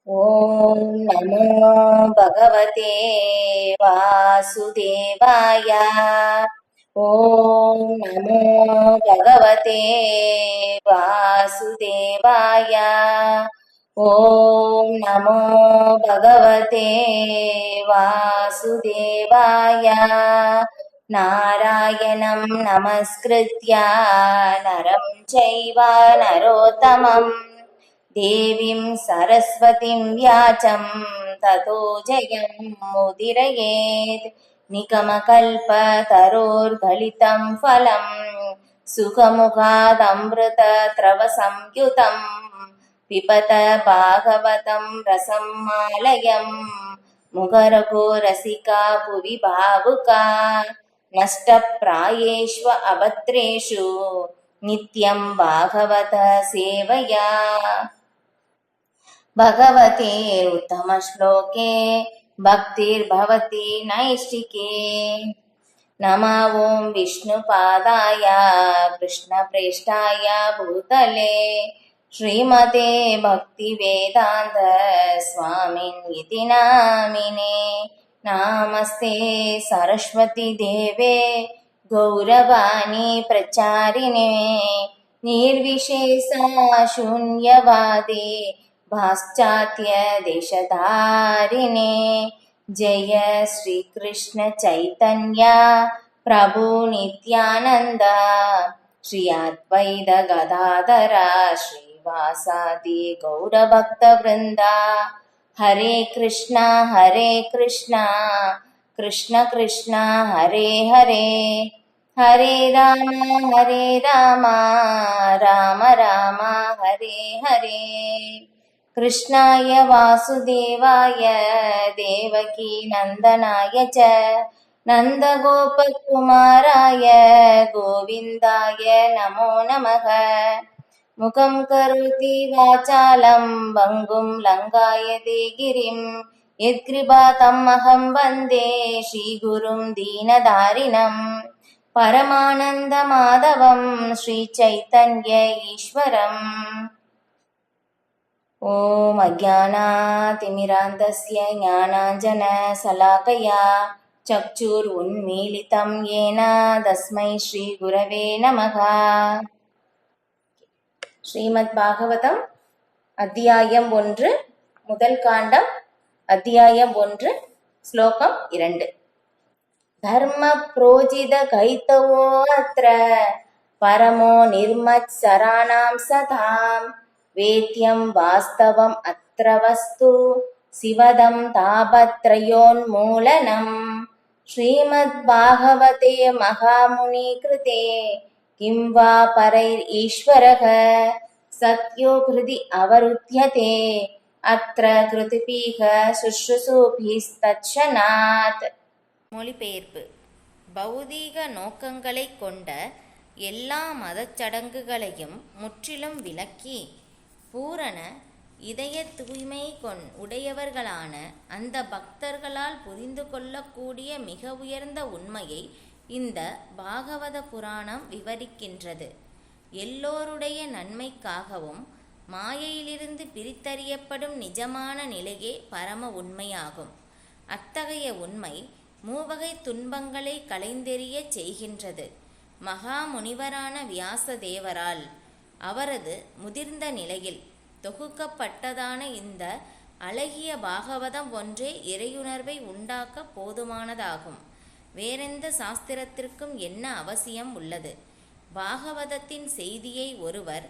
ॐ नमो भगवते वासुदेवाय। ॐ नमो भगवते वासुदेवाय। ॐ नमो भगवते वासुदेवाय। नारायणं नमस्कृत्य नरं चैव नरोत्तमम् देवीं सरस्वतीं व्याचं ततो जयमुदीरयेत्। निगमकल्पतरोर्गलितं फलं सुखमुखादमृतद्रवसंयुतं पिबत भागवतं रसं मालयं मुहुरहो रसिका भुवि भावुका। नष्टप्रायेष्व अभद्रेषु नित्यं भागवत सेवया। भगवते उत्तमश्लोके भक्तिर्भवति नैष्टिके। नमः ॐ विष्णुपादाय कृष्णप्रेष्ठाय भूतले श्रीमते भक्तिवेदान्त स्वामिनिति नामिने। नमस्ते सरस्वती देवे गौरवाणी प्रचारिणे निर्विशेष शून्यवादे पाश्चात्य देशधारिणे। जय श्री कृष्ण चैतन्य प्रभु नित्यानंद श्री अद्वैत गदाधर श्रीवासादि गौरभक्त वृंदा। हरे कृष्णा कृष्ण कृष्ण हरे हरे, हरे राम राम राम हरे हरे। कृष्णाय वासुदेवाय देवकी नंदनाय च नन्दगोपकुमाराय गोविन्दाय नमो नमः। मुखं करोति वाचालं भङ्गुं लङ्घयते गिरिं यत्कृपातम् अहं वन्दे श्रीगुरुं दीनदारिणं परमानन्दमाधवं श्रीचैतन्य ईश्वरम्। ॐ अज्ञानातिमिरान्धस्य ज्ञानाञ्जनशलाकया चक्षुरुन्मीलितं येन तस्मै श्रीगुरवे नमः। ஸ்ரீமத் பாகவதம் அத்தியாயம் 1 முதல் காண்டம் அத்தியாயம் 1 ஸ்லோகம் 2. தர்ம புரோஜித கைத்தவோ அத்ர பரமோ நிர்மத்சராணாம் சதாம் வேத்யம் வாஸ்தவம் அத்ர வஸ்து சிவதம் தாபத்ரயோன்மூலனம். ஸ்ரீமத் பாகவதே மகாமுனி கிருதே किं वा परैर् ईश्वरः सत्यो हृदि अवरुध्यते अत्र कृतिभिः शुश्रूषुभिस्तत्क्षणात्. மொழிபெயர்ப்பு. பௌதீக நோக்கங்களை கொண்ட எல்லா மதச்சடங்குகளையும் முற்றிலும் விலக்கி பூரண இதய தூய்மை உடையவர்களான அந்த பக்தர்களால் புரிந்து கொள்ளக்கூடிய மிக உயர்ந்த உண்மையை இந்த பாகவத புராணம் விவரிக்கின்றது. எல்லோருடைய நன்மைக்காகவும் மாயையிலிருந்து பிரித்தறியப்படும் நிஜமான நிலையே பரம உண்மையாகும். அத்தகைய உண்மை மூவகை துன்பங்களை களைந்தெறிய செய்கின்றது. மகா முனிவரான வியாசதேவரால் அவரது முதிர்ந்த நிலையில் தொகுக்கப்பட்டதான இந்த அழகிய பாகவதம் ஒன்றே இறையுணர்வை உண்டாக்க போதுமானதாகும். வேறெந்த சாஸ்திரத்திற்கும் என்ன அவசியம் உள்ளது? பாகவதத்தின் செய்தியை ஒருவர்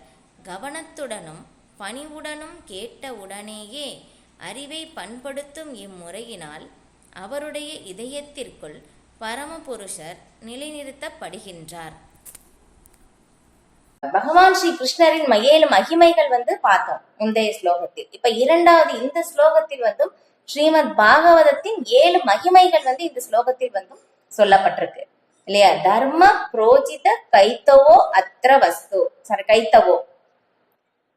கவனத்துடனும் பணிவுடனும் கேட்ட உடனேயே அறிவை பண்படுத்தும் இம்முறையினால் அவருடைய இதயத்திற்குள் பரமபுருஷர் நிலைநிறுத்தப்படுகின்றார். பகவான் ஸ்ரீ கிருஷ்ணரின் 7 மகிமைகள் பார்த்தோம் முந்தைய ஸ்லோகத்தில். இப்ப இரண்டாவது இந்த ஸ்லோகத்தில் ஸ்ரீமத் பாகவதத்தின் 7 மகிமைகள் இந்த ஸ்லோகத்தில் சொல்லப்பட்டிருக்கு இல்லையா? தர்ம புரோஜித கைத்தவோ அத்ர வஸ்து கைத்தவோ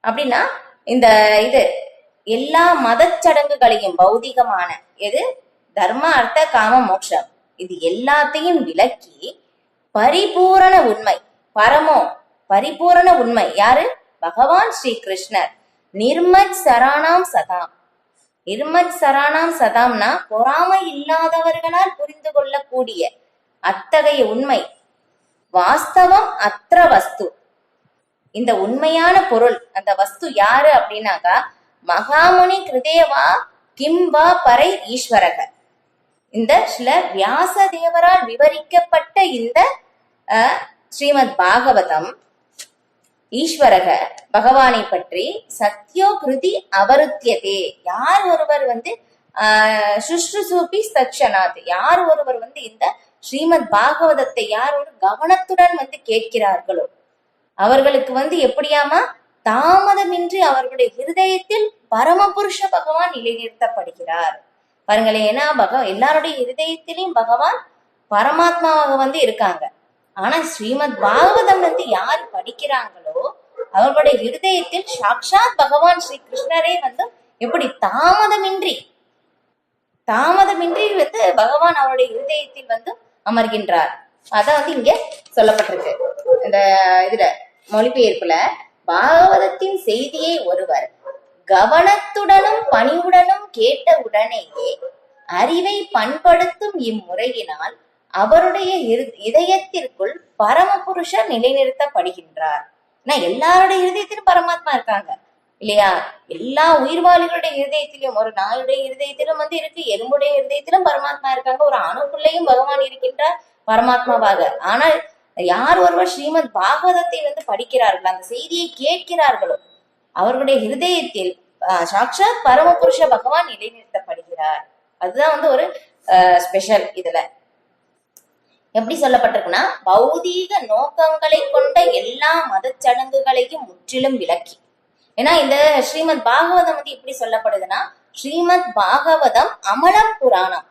அப்படின்னா இந்த இது எல்லா மதச்சடங்குகளையும் பௌதிகமான எது தர்ம அர்த்த காம மோட்சம் இது எல்லாத்தையும் விலக்கி பரிபூரண உண்மை பரிபூரண உண்மை யாரு? பகவான் ஸ்ரீ கிருஷ்ணர். நிர்மத் சராணாம் சதாம் இருமத் சராணாம் சதாம்னா பொறாமை இல்லாதவர்களால் புரிந்து கொள்ளக்கூடிய அத்தகைய உண்மை. வாஸ்தவம் அத்திர வஸ்து, இந்த உண்மையான பொருள், அந்த வஸ்து யாரு அப்படின்னாக்கா மகாமுனி கிருதேவா கிம்பா பரை ஈஸ்வரக. இந்த சில வியாச தேவரால் விவரிக்கப்பட்ட இந்த ஸ்ரீமத் பாகவதம் ஈஸ்வரக பகவானை பற்றி சத்யோ கிருதி அவருத்தியதே, யார் ஒருவர் சுஷ்ருசூபி தட்சநாத், யார் ஒருவர் இந்த ஸ்ரீமத் பாகவதத்தை யார் ஒரு கவனத்துடன் கேட்கிறார்களோ அவர்களுக்கு எப்படியாமா தாமதமின்றி அவர்களுடைய ஹிருதயத்தில் பரமபுருஷ பகவான் நிலைநிறுத்தப்படுகிறார். பாருங்களேன், ஏன்னா எல்லாருடைய ஹிருதயத்திலையும் பகவான் பரமாத்மாவாக இருக்காங்க. ஆனா ஸ்ரீமத் பாகவதம் யார் படிக்கிறாங்களோ அவர்களுடைய ஹிருதயத்தில் சாக்ஷாத் பகவான் ஸ்ரீ கிருஷ்ணரே எப்படி தாமதமின்றி பகவான் அவருடைய ஹிருதயத்தில் அமர்கின்றார். அதான் இங்க சொல்லப்பட்டிருக்கு. இந்த இதுல மொழிபெயர்ப்புல பாகவதத்தின் செய்தியை ஒருவர் கவனத்துடனும் பணிவுடனும் கேட்ட உடனேயே அறிவை பண்படுத்தும் இம்முறையினால் அவருடைய இதயத்திற்குள் பரமபுருஷர் நிலைநிறுத்தப்படுகின்றார். எல்லாருடைய இருதயத்திலும் பரமாத்மா இருக்காங்க இல்லையா? எல்லா உயிர்வாளிகளுடைய இருதயத்திலும், ஒரு நாயுடைய இருதயத்திலும் இருக்கு, எறும்புடைய இருதயத்திலும் பரமாத்மா இருக்காங்க, ஒரு அணுக்குள்ளேயும் பகவான் இருக்கின்றார் பரமாத்மாவாக. ஆனால் யார் ஒருவர் ஸ்ரீமத் பாகவதத்தை படிக்கிறார்கள், அந்த செய்தியை கேட்கிறார்களோ அவர்களுடைய ஹிருதயத்தில் சாக்ஷாத் பரமபுருஷ பகவான் நிலைநிறுத்தப்படுகிறார். அதுதான் ஒரு ஸ்பெஷல். இதுல எப்படி சொல்லப்பட்டிருக்குன்னா, பௌதீக நோக்கங்களை கொண்ட எல்லா மத சடங்குகளையும் முற்றிலும் விலக்கி. ஏன்னா இந்த ஸ்ரீமத் பாகவதம் எப்படி சொல்லப்படுதுன்னா, ஸ்ரீமத் பாகவதம் அமலம் புராணம்,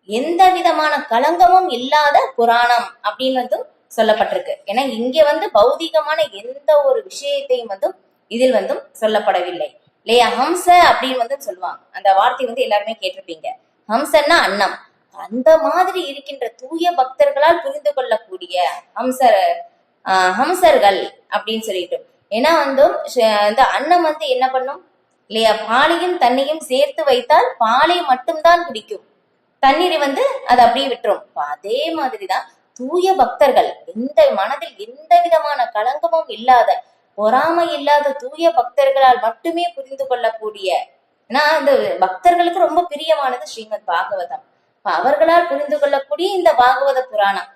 எந்த விதமான களங்கமும் இல்லாத புராணம் அப்படின்னு சொல்லப்பட்டிருக்கு. ஏன்னா இங்க பௌதிகமான எந்த ஒரு விஷயத்தையும் இதில் சொல்லப்படவில்லை இல்லையா? ஹம்ச அப்படின்னு சொல்லுவாங்க. அந்த வார்த்தை எல்லாருமே கேட்டிருப்பீங்க. ஹம்சன்னா அன்னம். அந்த மாதிரி இருக்கின்ற தூய பக்தர்களால் புரிந்து கொள்ளக்கூடிய ஹம்சர்கள் அப்படின்னு சொல்லிட்டு. ஏன்னா இந்த அன்னம் என்ன பண்ணும் இல்லையா? பாலையும் தண்ணியும் சேர்த்து வைத்தால் பாலை மட்டும்தான் குடிக்கும், தண்ணீரை அது அப்படியே விட்டுரும். அதே மாதிரிதான் தூய பக்தர்கள், எந்த மனதில் எந்த விதமான களங்கமும் இல்லாத, பொறாமை இல்லாத தூய பக்தர்களால் மட்டுமே புரிந்து கொள்ளக்கூடிய, ஏன்னா அந்த பக்தர்களுக்கு ரொம்ப பிரியமானது ஸ்ரீமத் பாகவதம். அவர்களால் புரிந்து கொள்ளக்கூடிய இந்த பாகவத புராணம்,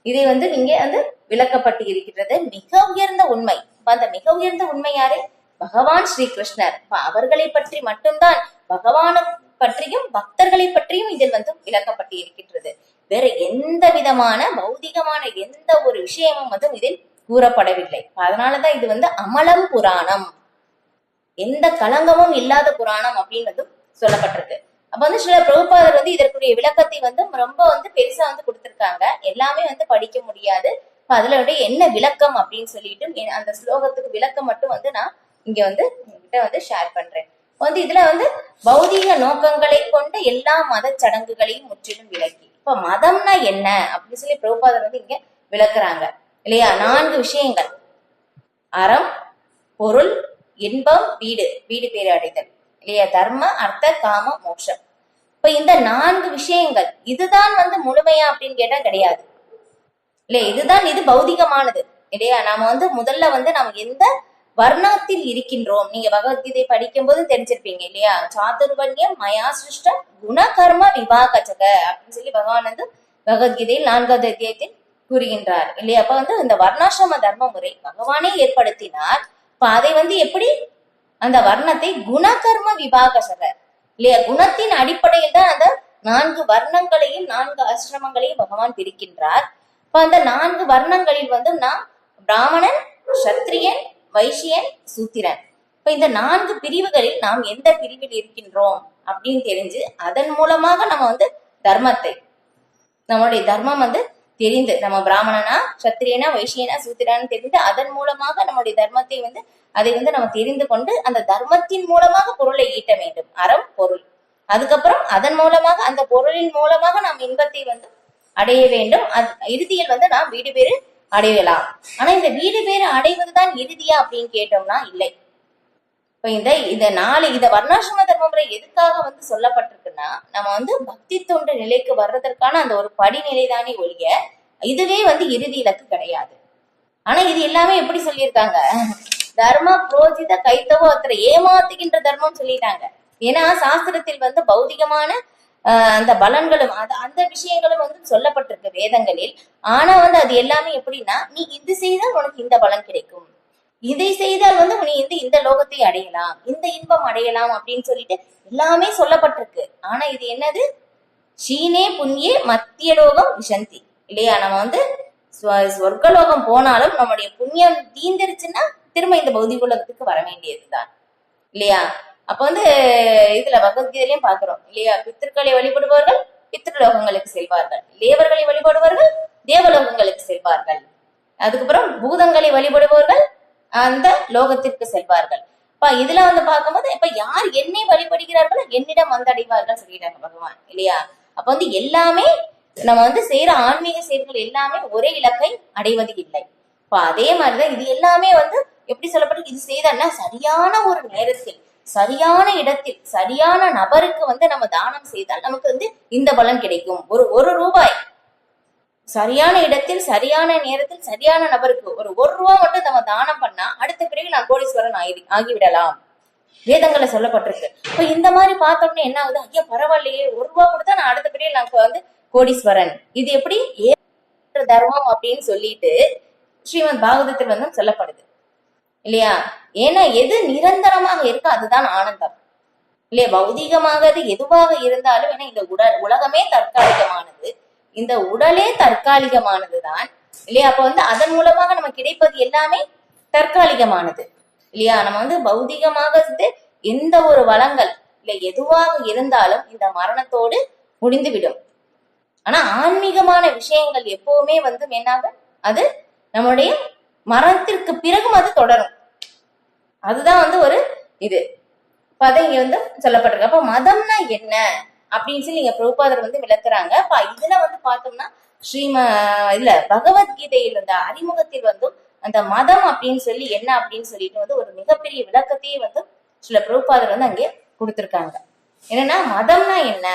இதை இங்க விளக்கப்பட்டு இருக்கிறது. மிக உயர்ந்த உண்மை. அந்த மிக உயர்ந்த உண்மை யாரு? பகவான் ஸ்ரீ கிருஷ்ணர். அவர்களை பற்றி மட்டும்தான், பகவான பற்றியும் பக்தர்களை பற்றியும் இதில் விளக்கப்பட்டு இருக்கின்றது. வேற எந்த விதமான பௌதிகமான எந்த ஒரு விஷயமும் இதில் கூறப்படவில்லை. அதனாலதான் இது அமலம் புராணம், எந்த களங்கமும் இல்லாத புராணம் அப்படின்னு சொல்லப்பட்டிருக்கு. அப்ப சில பிரபுபாதர் இதற்குரிய விளக்கத்தை ரொம்ப பெருசா கொடுத்திருக்காங்க. எல்லாமே படிக்க முடியாது. அதுல என்ன விளக்கம் அப்படின்னு சொல்லிட்டு அந்த ஸ்லோகத்துக்கு விளக்கம் மட்டும் நான் இங்க உங்ககிட்ட ஷேர் பண்றேன். இதுல பௌதீக நோக்கங்களை கொண்ட எல்லா மத சடங்குகளையும் முற்றிலும் விளக்கி. இப்ப மதம்னா என்ன அப்படின்னு சொல்லி பிரபுபாதர் இங்க விளக்குறாங்க இல்லையா? 4 விஷயங்கள்: அறம், பொருள், இன்பம், வீடு பேரு அடைதல் இல்லையா? தர்ம, அர்த்த, காம, மோட்சம். இப்ப இந்த 4 விஷயங்கள் இதுதான் முழுமையா அப்படின்னு கேட்டா கிடையாது இல்லையா? இது பௌதிகமானது இல்லையா? நாம முதல்ல நாம எந்த வர்ணத்தில் இருக்கின்றோம், நீங்க பகவத்கீதை படிக்கும் போது தெரிஞ்சிருப்பீங்க இல்லையா? சாதுர்வன்யம் மயா சிருஷ்டம் குணகர்ம விபாகச்சக அப்படின்னு சொல்லி பகவான் பகவத்கீதையில் 4வது அத்தியாயத்தில் கூறுகின்றார் இல்லையா? அப்ப இந்த வர்ணாசிரம தர்ம முறை பகவானே ஏற்படுத்தினார். இப்ப அதை எப்படி அந்த வர்ணத்தை குணகர்ம விபாகசக இல்லையா? குணத்தின் அடிப்படையில் தான் அந்த 4 வர்ணங்களையும் 4 ஆசிரமங்களையும் பகவான் பிரிக்கின்றார். இப்ப அந்த 4 வர்ணங்களில் நாம் பிராமணன், சத்திரியன், வைசியன், சூத்திரன். இப்ப இந்த 4 பிரிவுகளில் நாம் எந்த பிரிவில் இருக்கின்றோம் அப்படின்னு தெரிஞ்சு அதன் மூலமாக நம்ம தர்மத்தை, நம்மளுடைய தர்மம் தெரிந்து, நம்ம பிராமணனா, சத்திரியனா, வைசியனா, சூத்திரனா தெரிந்து அதன் மூலமாக நம்முடைய தர்மத்தை அதை நம்ம தெரிந்து கொண்டு அந்த தர்மத்தின் மூலமாக பொருளை ஈட்ட வேண்டும். அறம், பொருள். அதுக்கப்புறம் அதன் மூலமாக அந்த பொருளின் மூலமாக நாம் இன்பத்தை அடைய வேண்டும். இறுதியில் நாம் வீடு பேரு அடையலாம். ஆனா இந்த வீடு பேரு அடைவதுதான் இறுதியா அப்படின்னு கேட்டோம்னா இல்லை. இப்ப இந்த வர்ணாசிரம தர்ம முறை எதுக்காக வந்து சொல்லப்பட்டிருக்குன்னா, நம்ம வந்து பக்தி தொண்டு நிலைக்கு வர்றதற்கான அந்த ஒரு படிநிலை தானே ஒழிய இதுவே வந்து இறுதி இலக்கு கிடையாது. ஆனா இது எல்லாமே எப்படி சொல்லியிருக்காங்க, தர்ம புரோஜித கைத்தவோ அத்தனை ஏமாத்துகின்ற தர்மம் சொல்லிட்டாங்க. ஏன்னா சாஸ்திரத்தில் வந்து பௌதிகமான அந்த பலன்களும் அந்த விஷயங்களும் வந்து சொல்லப்பட்டிருக்கு வேதங்களில். ஆனா வந்து அது எல்லாமே எப்படின்னா, நீ இது செய்தால் உனக்கு இந்த பலன் கிடைக்கும், இதை செய்தால் வந்து நீ இந்த லோகத்தை அடையலாம், இந்த இன்பம் அடையலாம் அப்படின்னு சொல்லிட்டு எல்லாமே சொல்லப்பட்டிருக்கு. ஆனா இது என்னது, ஷீனே புண்ணியே மத்திய லோகம் விஷந்தி இல்லையா? நம்ம வந்து சொர்க்கலோகம் போனாலும் நம்முடைய புண்ணியம் தீந்துருச்சுன்னா திரும்ப இந்த பௌதிக உலகத்துக்கு வர வேண்டியதுதான் இல்லையா? அப்ப வந்து இதுல பகவத்கீதையிலையும் பாக்குறோம் இல்லையா, பித்திருக்களை வழிபடுபவர்கள் பித்திருலோகங்களுக்கு செல்வார்கள், தேவர்களை வழிபடுபவர்கள் தேவலோகங்களுக்கு செல்வார்கள், அதுக்கப்புறம் பூதங்களை வழிபடுபவர்கள் அந்த லோகத்திற்கு செல்வார்கள். இப்ப இதுல வந்து பார்க்கும்போது இப்ப யார் என்னை வழிபடுகிறார்களோ என்னிடம் வந்தடைவார்கள் சொல்லிட்டாங்க பகவான் இல்லையா? அப்ப வந்து எல்லாமே நம்ம வந்து செய்யற ஆன்மீக செயல்கள் எல்லாமே ஒரே இலக்கை அடைவது இல்லை. இப்ப அதே மாதிரிதான் இது எல்லாமே வந்து எப்படி சொல்லப்பட்டு, இது செய்தா சரியான ஒரு நேரத்தில் சரியான இடத்தில் சரியான நபருக்கு வந்து நம்ம தானம் செய்தால் நமக்கு வந்து இந்த பலன் கிடைக்கும். ஒரு ரூபாய் சரியான இடத்தில் சரியான நேரத்தில் சரியான நபருக்கு ஒரு ரூபா மட்டும் நம்ம தானம் பண்ணா அடுத்த பிறகு நான் கோடீஸ்வரன் ஆகிவிடலாம், வேதங்களை சொல்லப்பட்டிருக்கு. இப்ப இந்த மாதிரி பார்த்தோம்னா என்ன ஆகுது, ஐயா பரவாயில்லையே, ஒரு ரூபா கொடுத்தா நான் அடுத்த பிறகு நான் வந்து கோடீஸ்வரன், இது எப்படி தர்மம் அப்படின்னு சொல்லிட்டு ஸ்ரீமத் பாகவதத்தில் வந்து சொல்லப்படுது இல்லையா? ஏன்னா எது நிரந்தரமாக இருக்கோ அதுதான் ஆனந்தம் இல்லையா? பௌதிகமாக எதுவாக இருந்தாலும், ஏன்னா இந்த உலகமே தற்காலிகமானது, இந்த உடலே தற்காலிகமானதுதான் இல்லையா? அப்ப வந்து அதன் மூலமாக நமக்கு கிடைப்பது எல்லாமே தற்காலிகமானது இல்லையா? நம்ம வந்து பௌதிகமாக எந்த ஒரு வளங்கள் இல்லை எதுவாக இருந்தாலும் இந்த மரணத்தோடு முடிந்துவிடும். ஆனா ஆன்மீகமான விஷயங்கள் எப்பவுமே வந்து என்னாகும், அது நம்முடைய மரணத்திற்கு பிறகும் அது தொடரும். அதுதான் வந்து ஒரு இது பதம் இங்க வந்து சொல்லப்பட்டிருக்கு. அப்ப மதம்னா என்ன அப்படின்னு சொல்லி நீங்க பிரபுபாதர் வந்து விளக்குறாங்க. அப்ப இதுல வந்து பார்த்தோம்னா பகவத்கீதையில் இந்த அறிமுகத்தில் வந்து அந்த மதம் அப்படின்னு சொல்லி என்ன அப்படின்னு சொல்லிட்டு வந்து ஒரு மிகப்பெரிய விளக்கத்தையே வந்து சில பிரபுபாதர் வந்து அங்கே கொடுத்திருக்காங்க. என்னன்னா மதம்னா என்ன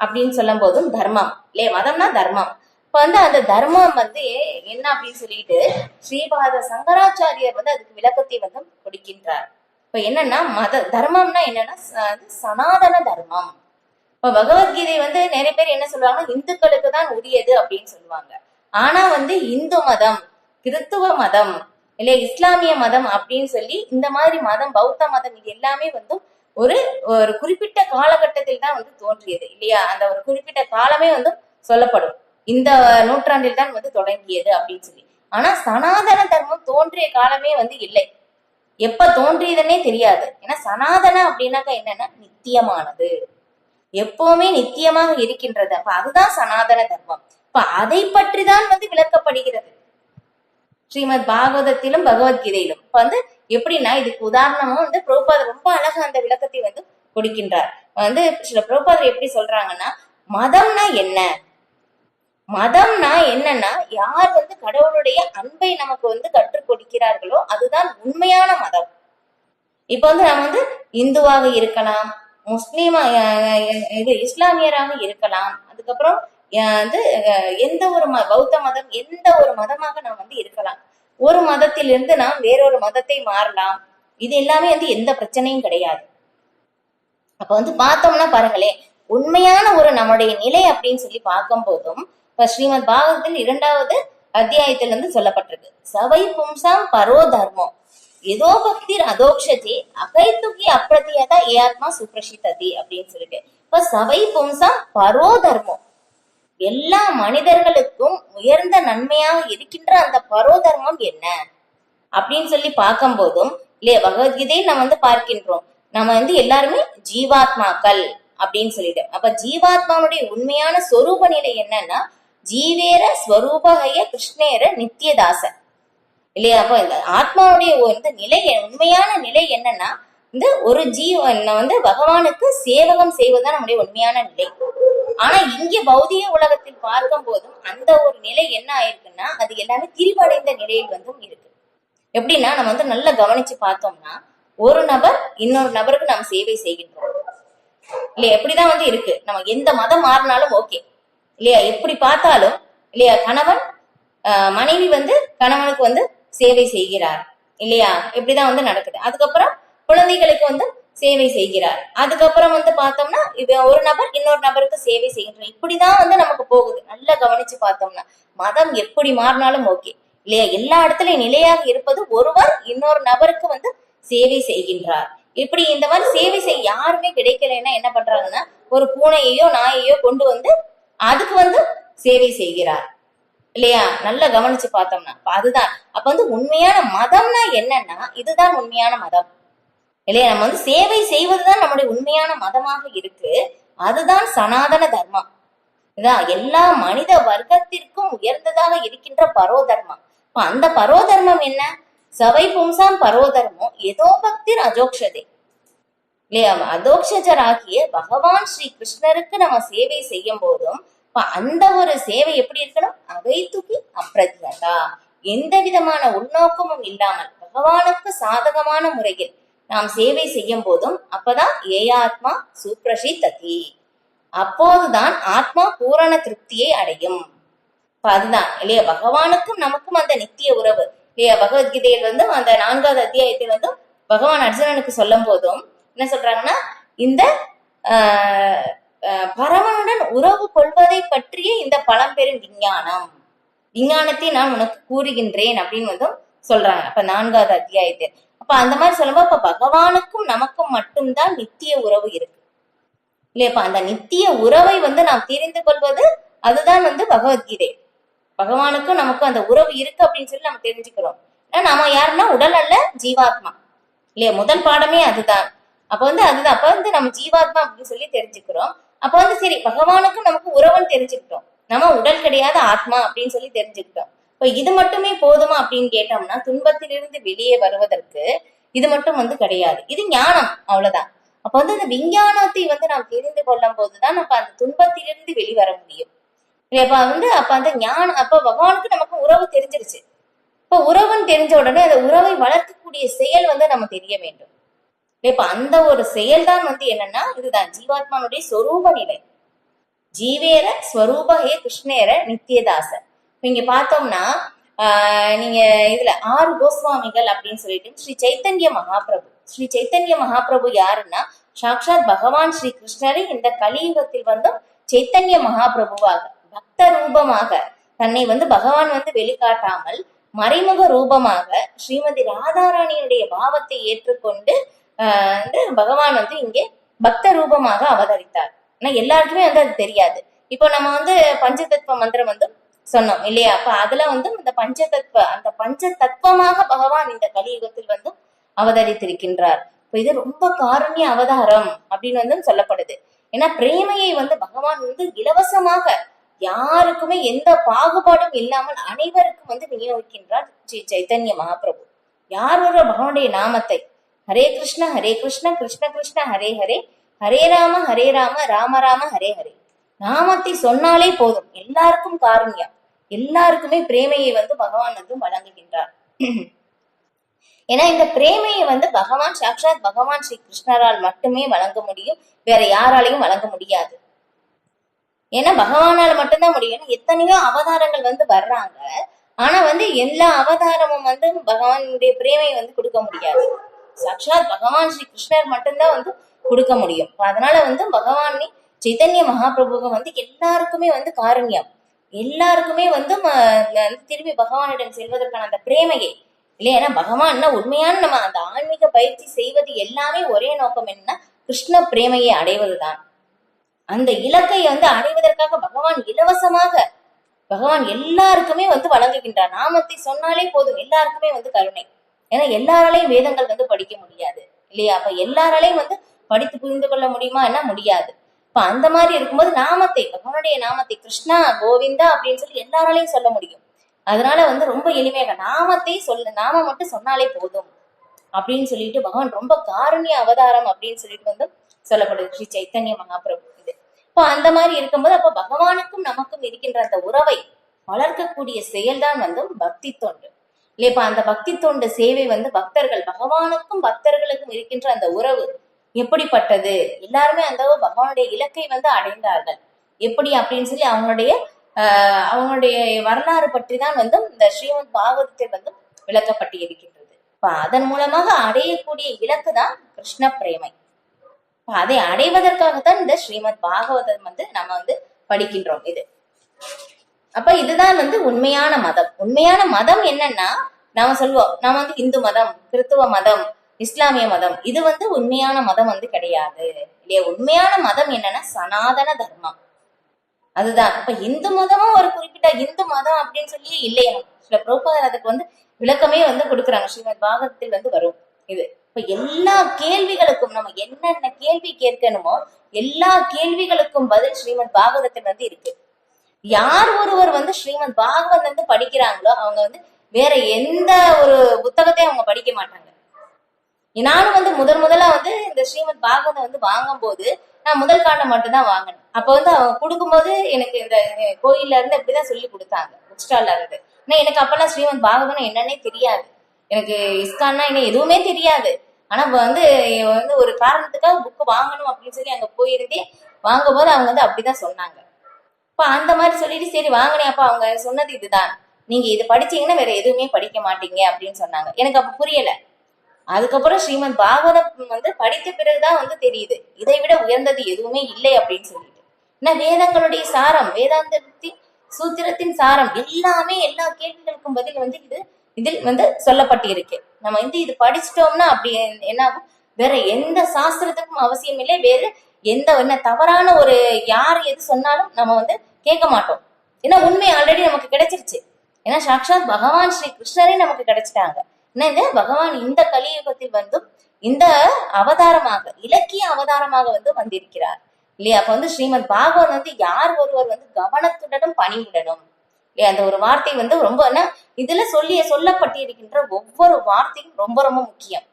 அப்படின்னு சொல்லும் போதும் தர்மம் இல்லையா, மதம்னா தர்மம். இப்ப வந்து அந்த தர்மம் வந்து என்ன அப்படின்னு சொல்லிட்டு ஸ்ரீபாத சங்கராச்சாரியர் வந்து அதுக்கு விளக்கத்தை வந்து கொடுக்கின்றார். இப்ப என்னன்னா தர்மம்னா என்னன்னா சனாதன தர்மம். இப்ப பகவத்கீதை வந்து நிறைய பேர் என்ன சொல்லுவாங்கன்னா இந்துக்களுக்கு தான் உரியது அப்படின்னு சொல்லுவாங்க. ஆனா வந்து இந்து மதம், கிறிஸ்துவ மதம் இல்ல இஸ்லாமிய மதம் அப்படின்னு சொல்லி இந்த மாதிரி மதம், பௌத்த மதம் இது எல்லாமே வந்து ஒரு குறிப்பிட்ட காலகட்டத்தில் தான் வந்து தோன்றியது இல்லையா? அந்த ஒரு குறிப்பிட்ட காலமே வந்து சொல்லப்படும், இந்த நூற்றாண்டில் தான் வந்து தொடங்கியது அப்படின்னு சொல்லி. ஆனா சனாதன தர்மம் தோன்றிய காலமே வந்து இல்லை, எப்ப தோன்றியதுன்னே தெரியாது. ஏன்னா சனாதன அப்படின்னாக்கா என்னன்னா நித்தியமானது, எப்பவுமே நித்தியமாக இருக்கின்றது. அப்ப அதுதான் சனாதன தர்மம். இப்ப அதை பற்றி தான் வந்து விளக்கப்படுகிறது ஸ்ரீமத் பாகவதத்திலும் பகவத்கீதையிலும். இப்ப வந்து எப்படின்னா இதுக்கு உதாரணமும் வந்து பிரபுபாதர் ரொம்ப அழகா அந்த விளக்கத்தை வந்து கொடுக்கின்றார். வந்து சில பிரபுபாதர் எப்படி சொல்றாங்கன்னா, மதம்னா என்ன, மதம்னா என்னன்னா யார் வந்து கடவுளுடைய அன்பை நமக்கு வந்து கற்றுக் கொடுக்கிறார்களோ அதுதான் உண்மையான மதம். இப்ப வந்து நம்ம வந்து இந்துவாக இருக்கலாம், முஸ்லீமா இஸ்லாமியராக இருக்கலாம், அதுக்கப்புறம் வந்து எந்த ஒரு பௌத்த மதம் எந்த ஒரு மதமாக நாம் வந்து இருக்கலாம், ஒரு மதத்திலிருந்து நாம் வேறொரு மதத்தை மாறலாம், இது எல்லாமே வந்து எந்த பிரச்சனையும் கிடையாது. அப்ப வந்து பார்த்தோம்னா பாருங்களேன், உண்மையான ஒரு நம்முடைய நிலை அப்படின்னு சொல்லி பார்க்கும் போதும் இப்ப ஸ்ரீமத் பாகவதத்தில் 2வது அத்தியாயத்துல இருந்து சொல்லப்பட்டிருக்கு, சவை பும்சாம் பரோ தர்மம் ஏதோ பக்தி அதோக்ஷதி அகைத்துகி அப்பிரதியதா ஏ ஆத்மா சுப்ரஷிததி அப்படின்னு சொல்லிட்டு. இப்ப சவை பும்சாம் பரோ தர்மம் எல்லா மனிதர்களுக்கும் உயர்ந்த நன்மையாக இருக்கின்ற அந்த பரோ தர்மம் என்ன அப்படின்னு சொல்லி பார்க்கும் போதும் இல்லையா, பகவத்கீதையை நம்ம வந்து பார்க்கின்றோம், நம்ம வந்து எல்லாருமே ஜீவாத்மாக்கள் அப்படின்னு சொல்லிட்டு. அப்ப ஜீவாத்மாவுடைய உண்மையான சொரூப நிலை என்னன்னா ஜீவேர ஸ்வரூபகைய கிருஷ்ணேர நித்தியதாச இல்லையா? அப்ப இந்த ஆத்மாவுடைய இந்த நிலை, உண்மையான நிலை என்னன்னா இந்த ஒரு ஜீவன் வந்து பகவானுக்கு சேவகம் செய்வதுதான் நம்முடைய உண்மையான நிலை. ஆனா இங்க பௌதிக உலகத்தில் பார்க்கும் போதும் அந்த ஒரு நிலை என்ன ஆயிருக்குன்னா அது எல்லாமே திரிவடைந்த நிலையில் வந்து இருக்கு. எப்படின்னா நம்ம வந்து நல்லா கவனிச்சு பார்த்தோம்னா ஒரு நபர் இன்னொரு நபருக்கு நாம் சேவை செய்கின்றோம் இல்லையா? எப்படிதான் வந்து இருக்கு, நம்ம எந்த மதம் மாறினாலும் ஓகே இல்லையா? எப்படி பார்த்தாலும் இல்லையா, கணவன் மனைவி வந்து கணவனுக்கு வந்து சேவை செய்கிறார் இல்லையா? இப்படிதான் வந்து நடக்குது. அதுக்கப்புறம் குழந்தைகளுக்கு வந்து சேவை செய்கிறார். அதுக்கப்புறம் வந்து பார்த்தோம்னா இது ஒரு நபர் இன்னொரு நபருக்கு சேவை செய்கின்றோம். இப்படிதான் வந்து நமக்கு போகுது. நல்லா கவனிச்சு பார்த்தோம்னா மதம் எப்படி மாறினாலும் ஓகே இல்லையா? எல்லா இடத்துலயும் நிலையாக இருப்பது ஒருவர் இன்னொரு நபருக்கு வந்து சேவை செய்கின்றார். இப்படி இந்த மாதிரி சேவை செய்ய யாருமே கிடைக்கலைன்னா என்ன பண்றாங்கன்னா, ஒரு பூனையையோ நாயையோ கொண்டு வந்து அதுக்கு வந்து சேவை செய்கிறார் இல்லையா? நல்லா கவனிச்சு பார்த்தோம்னா அதுதான். அப்ப வந்து உண்மையான மதம்னா என்னன்னா, இதுதான் உண்மையான மதம் இல்லையா? நம்ம வந்து சேவை செய்வதுதான் நம்முடைய உண்மையான மதமாக இருக்கு. அதுதான் சனாதன தர்மம். இதான் எல்லா மனித வர்க்கத்திற்கும் உயர்ந்ததாக இருக்கின்ற பரோதர்மம். அந்த பரோதர்மம் என்ன? சவை பும்சாம் பரோதர்மோ ஏதோ பக்திர் அஜோக்ஷதே இல்லையா? அதோக்ஷஜராகிய பகவான் ஸ்ரீ கிருஷ்ணருக்கு நம்ம சேவை செய்யும் போதும் அந்த ஒரு சேவை எப்படி இருக்கணும்? அகைத்துகி அப்பிரதிகதா, எந்த விதமான உள்நோக்கமும் இல்லாமல் பகவானுக்கு சாதகமான முறையில் நாம் சேவை செய்யும் போதும் அப்பதான் ஏயாத்மா சுப்ரஷிததி, அப்போதுதான் ஆத்மா பூரண திருப்தியை அடையும். அதுதான் இல்லையா? பகவானுக்கும் நமக்கும் அந்த நித்திய உறவு இல்லையா? பகவத்கீதையில் வந்து அந்த 4வது அத்தியாயத்தில் வந்து பகவான் அர்ஜுனனுக்கு சொல்லும் போதும் என்ன சொல்றாங்கன்னா, இந்த பரமனுடன் உறவு கொள்வதை பற்றிய இந்த பழம்பெரும் விஞ்ஞானத்தை நான் உனக்கு கூறுகின்றேன் அப்படின்னு வந்து சொல்றாங்க. அப்ப 4வது அத்தியாயத்தில் அப்ப அந்த மாதிரி சொல்லும்போது அப்ப பகவானுக்கும் நமக்கும் மட்டும்தான் நித்திய உறவு இருக்கு இல்லையா? அப்ப அந்த நித்திய உறவை வந்து நாம் தெரிந்து கொள்வது அதுதான் வந்து பகவத்கீதை. பகவானுக்கும் நமக்கும் அந்த உறவு இருக்கு அப்படின்னு சொல்லி நம்ம தெரிஞ்சுக்கிறோம். நாம யாருன்னா உடல் அல்ல, ஜீவாத்மா இல்லையா? முதல் பாடமே அதுதான். அப்ப வந்து அதுதான். அப்ப வந்து நம்ம ஜீவாத்மா அப்படின்னு சொல்லி தெரிஞ்சுக்கிறோம். அப்ப வந்து சரி, பகவானுக்கும் நமக்கு உறவுன்னு தெரிஞ்சுக்கிட்டோம். நம்ம உடல் கிடையாது, ஆத்மா அப்படின்னு சொல்லி தெரிஞ்சுக்கிட்டோம். இப்ப இது மட்டுமே போதுமா அப்படின்னு கேட்டோம்னா, துன்பத்திலிருந்து வெளியே வருவதற்கு இது மட்டும் வந்து கிடையாது. இது ஞானம், அவ்வளவுதான். அப்ப வந்து அந்த விஞ்ஞானத்தை வந்து நாம் தெரிந்து கொள்ளும் போதுதான் நம்ம அந்த துன்பத்திலிருந்து வெளிவர முடியும். அப்ப அந்த ஞானம், அப்ப பகவானுக்கு நமக்கு உறவு தெரிஞ்சிருச்சு. இப்ப உறவுன்னு தெரிஞ்ச உடனே அந்த உறவை வளர்க்கக்கூடிய செயல் வந்து நம்ம தெரிய வேண்டும். இப்ப அந்த ஒரு செயல்தான் வந்து என்னன்னா, இதுதான் ஜீவாத்மானுடைய சொரூப நிலை. ஜீவேர ஸ்வரூப ஹே கிருஷ்ணேர நித்தியதாச. இங்க பார்த்தோம்னா நீங்க இதுல 6 கோஸ்வாமிகள் அப்படின்னு சொல்லிட்டு ஸ்ரீ சைத்தன்ய மகாபிரபு. ஸ்ரீ சைத்தன்ய மகாபிரபு யாருன்னா, சாக்ஷாத் பகவான் ஸ்ரீ கிருஷ்ணரை இந்த கலியுகத்தில் வந்து சைத்தன்ய மகாபிரபுவாக பக்த ரூபமாக தன்னை வந்து பகவான் வந்து வெளிக்காட்டாமல் மறைமுக ரூபமாக ஸ்ரீமதி ராதாராணியுடைய பாவத்தை ஏற்றுக்கொண்டு பகவான் வந்து இங்கே பக்த ரூபமாக அவதரித்தார். ஆனா எல்லாருக்குமே வந்து அது தெரியாது. இப்போ நம்ம வந்து பஞ்சதத்துவ மந்திரம் வந்து சொன்னோம் இல்லையா? அப்ப அதுல வந்து இந்த பஞ்ச தத்துவமாக பகவான் இந்த கலியுகத்தில் வந்து அவதரித்திருக்கின்றார். இப்ப இது ரொம்ப காருண்ய அவதாரம் அப்படின்னு வந்து சொல்லப்படுது. ஏன்னா பிரேமையை வந்து பகவான் வந்து இலவசமாக யாருக்குமே எந்த பாகுபாடும் இல்லாமல் அனைவருக்கும் வந்து விநியோகிக்கின்றார் ஸ்ரீ சைத்தன்ய மகாபிரபு. யார் ஒரு பகவானுடைய நாமத்தை ஹரே கிருஷ்ண கிருஷ்ண கிருஷ்ண ஹரே ஹரே, ஹரே ராம ராம ராம ஹரே ஹரே நாமத்தை சொன்னாலே போதும், எல்லாருக்கும் காருண்யம், எல்லாருக்குமே பிரேமையை வந்து பகவான் வந்து வழங்குகின்றார். ஏன்னா இந்த பிரேமையை வந்து பகவான் சாக்ஷாத் பகவான் ஸ்ரீ கிருஷ்ணரால் மட்டுமே வழங்க முடியும், வேற யாராலையும் வழங்க முடியாது. ஏன்னா பகவானால மட்டும்தான் முடியும். எத்தனையோ அவதாரங்கள் வந்து வர்றாங்க, ஆனா வந்து எல்லா அவதாரமும் வந்து பகவானுடைய பிரேமையை வந்து கொடுக்க முடியாது. சாக்ஷாத் பகவான் ஸ்ரீ கிருஷ்ணர் மட்டும்தான் வந்து கொடுக்க முடியும். அதனால வந்து பகவான் சைத்தன்ய மகாபிரபுக்கு வந்து எல்லாருக்குமே வந்து காருண்யம், எல்லாருக்குமே வந்து திரும்பி பகவானிடம் செல்வதற்கான அந்த பிரேமையை இல்லையா? ஏன்னா பகவான்னா உண்மையான நம்ம அந்த ஆன்மீக பயிற்சி செய்வது எல்லாமே ஒரே நோக்கம் என்னன்னா, கிருஷ்ண பிரேமையை அடைவதுதான். அந்த இலக்கை வந்து அடைவதற்காக பகவான் இலவசமாக பகவான் எல்லாருக்குமே வந்து வழங்குகின்றார். நாமத்தை சொன்னாலே போதும், எல்லாருக்குமே வந்து கருணை. ஏன்னா எல்லாராலையும் வேதங்கள் வந்து படிக்க முடியாது இல்லையா? அப்ப எல்லாராலையும் வந்து படித்து புரிந்து கொள்ள முடியுமா? என்ன முடியாது. இப்ப அந்த மாதிரி இருக்கும்போது நாமத்தை, பகவானுடைய நாமத்தை கிருஷ்ணா கோவிந்தா அப்படின்னு சொல்லி எல்லாராலையும் சொல்ல முடியும். அதனால வந்து ரொம்ப எளிமையாக நாமத்தை நாம மட்டும் சொன்னாலே போதும் அப்படின்னு சொல்லிட்டு பகவான் ரொம்ப காருண்ய அவதாரம் அப்படின்னு சொல்லிட்டு வந்து சொல்லப்படுது ஸ்ரீ சைத்தன்ய மகாபிரபு. இது இப்போ அந்த மாதிரி இருக்கும்போது அப்ப பகவானுக்கும் நமக்கும் இருக்கின்ற அந்த உறவை வளர்க்கக்கூடிய செயல்தான் வந்து பக்தி தொண்டு. இல்லையப்பா அந்த பக்தி தொண்டு சேவை வந்து பக்தர்கள் பகவானுக்கும் பக்தர்களுக்கும் இருக்கின்ற அந்த உறவு எப்படிப்பட்டது, எல்லாருமே அந்த பகவானுடைய இலக்கை வந்து அடைந்தார்கள் எப்படி அப்படின்னு சொல்லி அவங்களுடைய வரலாறு பற்றி தான் வந்து இந்த ஸ்ரீமத் பாகவதத்தில் வந்து விளக்கப்பட்டு இருக்கின்றது. இப்ப அதன் மூலமாக அடையக்கூடிய இலக்கு தான் கிருஷ்ண பிரேமை. அதை அடைவதற்காகத்தான் இந்த ஸ்ரீமத் பாகவதம் வந்து நம்ம வந்து படிக்கின்றோம். அப்ப இதுதான் வந்து உண்மையான மதம். உண்மையான மதம் என்னன்னா நாம சொல்லுவோம், நாம வந்து இந்து மதம், கிறிஸ்துவ மதம், இஸ்லாமிய மதம், இது வந்து உண்மையான மதம் வந்து கிடையாது இல்லையா. உண்மையான மதம் என்னன்னா சனாதன தர்மம், அதுதான். இப்ப இந்து மதமும் ஒரு குறிப்பிட்ட இந்து மதம் அப்படின்னு சொல்லி இல்லையா, சில பிரபுபாதர் அதுக்கு வந்து விளக்கமே வந்து கொடுக்குறாங்க, ஸ்ரீமத் பாகவதத்தில் வந்து வரும் இது. இப்ப எல்லா கேள்விகளுக்கும் நம்ம என்னென்ன கேள்வி கேட்கணுமோ எல்லா கேள்விகளுக்கும் பதில் ஸ்ரீமத் பாகவதத்தில் வந்து இருக்கு. யார் ஒருவர் வந்து ஸ்ரீமத் பாகவதம் வந்து படிக்கிறாங்களோ அவங்க வந்து வேற எந்த ஒரு புத்தகத்தையும் அவங்க படிக்க மாட்டாங்க. நானும் வந்து முதலா வந்து இந்த ஸ்ரீமத் பாகவதம் வந்து வாங்கும் போது நான் முதல் காண்டம் மட்டும் தான் வாங்கினேன். அப்ப வந்து அவங்க கொடுக்கும்போது எனக்கு இந்த கோயில்ல இருந்து அப்படிதான் சொல்லி கொடுத்தாங்க, புக் ஸ்டால்ல இருந்து. ஆனா எனக்கு அப்பெல்லாம் ஸ்ரீமத் பாகவதம் என்னன்னே தெரியாது, எனக்கு இஸ்கான்னா என்ன எதுவுமே தெரியாது. ஆனா வந்து ஒரு காரணத்துக்காக புக்கு வாங்கணும் அப்படின்னு சொல்லி அங்க போயிருந்தே வாங்கும் போது அவங்க வந்து அப்படிதான் சொன்னாங்க. இப்ப அந்த மாதிரி சொல்லிட்டு சரி வாங்கினேன். அப்ப அவங்க சொன்னது இதுதான், நீங்க இது படிச்சீங்கன்னா வேற எதுவுமே படிக்க மாட்டீங்க அப்படின்னு சொன்னாங்க. எனக்கு அப்ப புரியல. அதுக்கப்புறம் ஸ்ரீமத் பாகவதம் வந்து படித்த பிறகுதான் வந்து தெரியுது இதை விட உயர்ந்தது எதுவுமே இல்லை அப்படின்னு சொல்லிட்டு. ஏன்னா வேதங்களுடைய சாரம், வேதாந்தத்தின் சூத்திரத்தின் சாரம் எல்லாமே எல்லா கேள்விகளுக்கும் பதில் வந்து இதில் வந்து சொல்லப்பட்டு இருக்கு. நம்ம வந்து இது படிச்சிட்டோம்னா அப்படி என்ன ஆகும், வேற எந்த சாஸ்திரத்துக்கும் அவசியம் இல்லை, வேற என்ன தவறான ஒரு யார் எது சொன்னாலும் நம்ம வந்து கேட்க மாட்டோம். ஏன்னா உண்மை ஆல்ரெடி நமக்கு கிடைச்சிருச்சு. ஏன்னா சாக்ஷாத் பகவான் ஸ்ரீ கிருஷ்ணரே நமக்கு கிடைச்சிட்டாங்க. இந்த பகவான் இந்த கலியுகத்தில் வந்து இந்த அவதாரமாக இலக்கிய அவதாரமாக வந்து வந்திருக்கிறார் இல்லையா. அப்ப வந்து ஸ்ரீமத் பாகவத் வந்து யார் ஒருவர் வந்து கவனத்துடனும் பணிவுடனும் இல்லையா, அந்த ஒரு வார்த்தை வந்து ரொம்ப இதுல சொல்லப்பட்டிருக்கின்ற ஒவ்வொரு வார்த்தையும் ரொம்ப ரொம்ப முக்கியம்.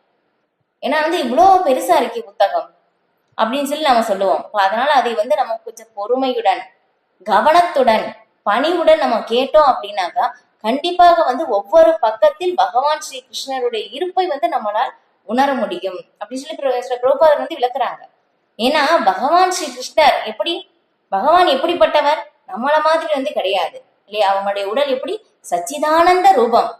ஏன்னா வந்து இவ்வளவு பெருசா இருக்கு புத்தகம் அப்படின்னு சொல்லி நம்ம சொல்லுவோம். அதனால அதை வந்து நம்ம கொஞ்சம் பொறுமையுடன் கவனத்துடன் பணிவுடன் நம்ம கேட்டோம் அப்படின்னாக்கா கண்டிப்பாக வந்து ஒவ்வொரு பக்கத்தில் பகவான் ஸ்ரீ கிருஷ்ணருடைய இருப்பை வந்து நம்மளால் உணர முடியும் அப்படின்னு சொல்லி பிரபுபாதர் வந்து விளக்குறாங்க. ஏன்னா பகவான் ஸ்ரீ கிருஷ்ணர் பகவான் எப்படிப்பட்டவர், நம்மள மாதிரி வந்து கிடையாது இல்லையா. அவங்களுடைய உடல் எப்படி சச்சிதானந்த ரூபம்,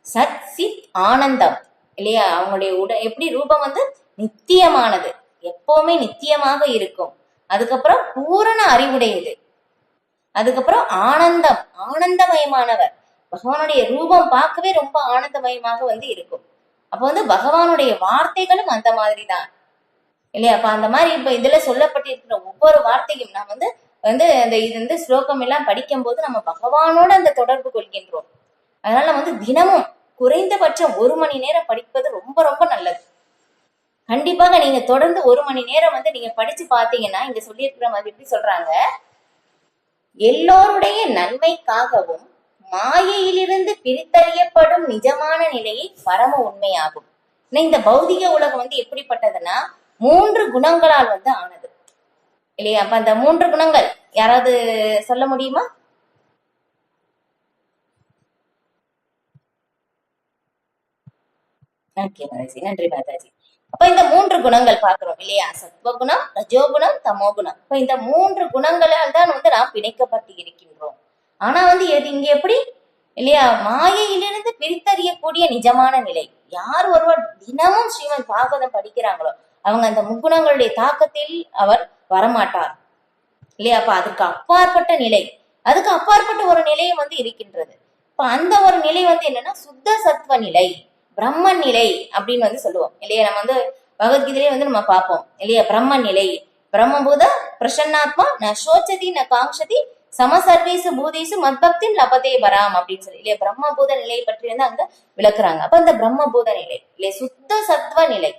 சத் சித் ஆனந்தம் இல்லையா. அவங்களுடைய உடல் எப்படி ரூபம் வந்து நித்தியமானது, எப்பவுமே நித்தியமாக இருக்கும். அதுக்கப்புறம் பூரண அறிவுடையது, அதுக்கப்புறம் ஆனந்தமயமானவர். பகவானுடைய ரூபம் பார்க்கவே ரொம்ப ஆனந்தமயமாக வந்து இருக்கும். அப்ப வந்து பகவானுடைய வார்த்தைகளும் அந்த மாதிரி தான் இல்லையா. அப்ப அந்த மாதிரி இப்ப இதுல சொல்லப்பட்டிருக்கிற ஒவ்வொரு வார்த்தையும் நாம் வந்து இது ஸ்லோகம் எல்லாம் படிக்கும் போது நம்ம பகவானோட அந்த தொடர்பு கொள்கின்றோம். அதனால நம்ம வந்து தினமும் குறைந்தபட்சம் 1 மணி நேரம் படிப்பது ரொம்ப ரொம்ப நல்லது. கண்டிப்பாக நீங்க தொடர்ந்து 1 மணி நேரம் வந்து நீங்க படிச்சு பாத்தீங்கன்னா இங்க சொல்லியிருக்கிற மாதிரி எப்படி சொல்றாங்க, எல்லோருடைய நன்மைக்காகவும் மாயையிலிருந்து பிரித்தறியப்படும் நிஜமான நிலையை பரம உண்மையாகும். இந்த பௌதிக உலகம் வந்து எப்படிப்பட்டதுன்னா 3 குணங்களால் வந்து ஆனது இல்லையா. அப்ப அந்த 3 குணங்கள் யாராவது சொல்ல முடியுமா? நன்றி மாதாஜி. அப்ப இந்த 3 குணங்கள் பாக்குறோம் இல்லையா, சத்வகுணம், ரஜோகுணம், தமோகுணம். இப்ப இந்த 3 குணங்களால் தான் வந்து நாம் பிணைக்கப்பட்டு இருக்கின்றோம். ஆனா வந்து இங்க எப்படி இல்லையா, மாயையிலிருந்து பிரித்தறியக்கூடிய நிஜமான நிலை. யார் ஒருவர் தினமும் ஸ்ரீமத் பாகவதம் படிக்கிறாங்களோ அவங்க அந்த முக்குணங்களுடைய தாக்கத்தில் அவர் வரமாட்டார் இல்லையா. அப்ப அதுக்கு அப்பாற்பட்ட நிலை, அதுக்கு அப்பாற்பட்ட ஒரு நிலையம் வந்து இருக்கின்றது. இப்ப அந்த ஒரு நிலை வந்து என்னன்னா சுத்த சத்துவ நிலை, பிரம்மன் நிலை அப்படின்னு வந்து சொல்லுவோம் இல்லையா. நம்ம வந்து பகவத்கீதையிலே வந்து நம்ம பார்ப்போம் இல்லையா, பிரம்மன் நிலை, பிரம்மபூத பிரசன்னாத்மா ந சோச்சதி ந காங்ஷதி சமசர்வேசு பூதேசு மத்பக்தின் லபதே பராம் அப்படின்னு சொல்லி இல்லையா பிரம்மபூத நிலையை பற்றி வந்து அங்க விளக்குறாங்க. அப்ப அந்த பிரம்மபூத நிலை இல்லையா சுத்த சத்துவ நிலை.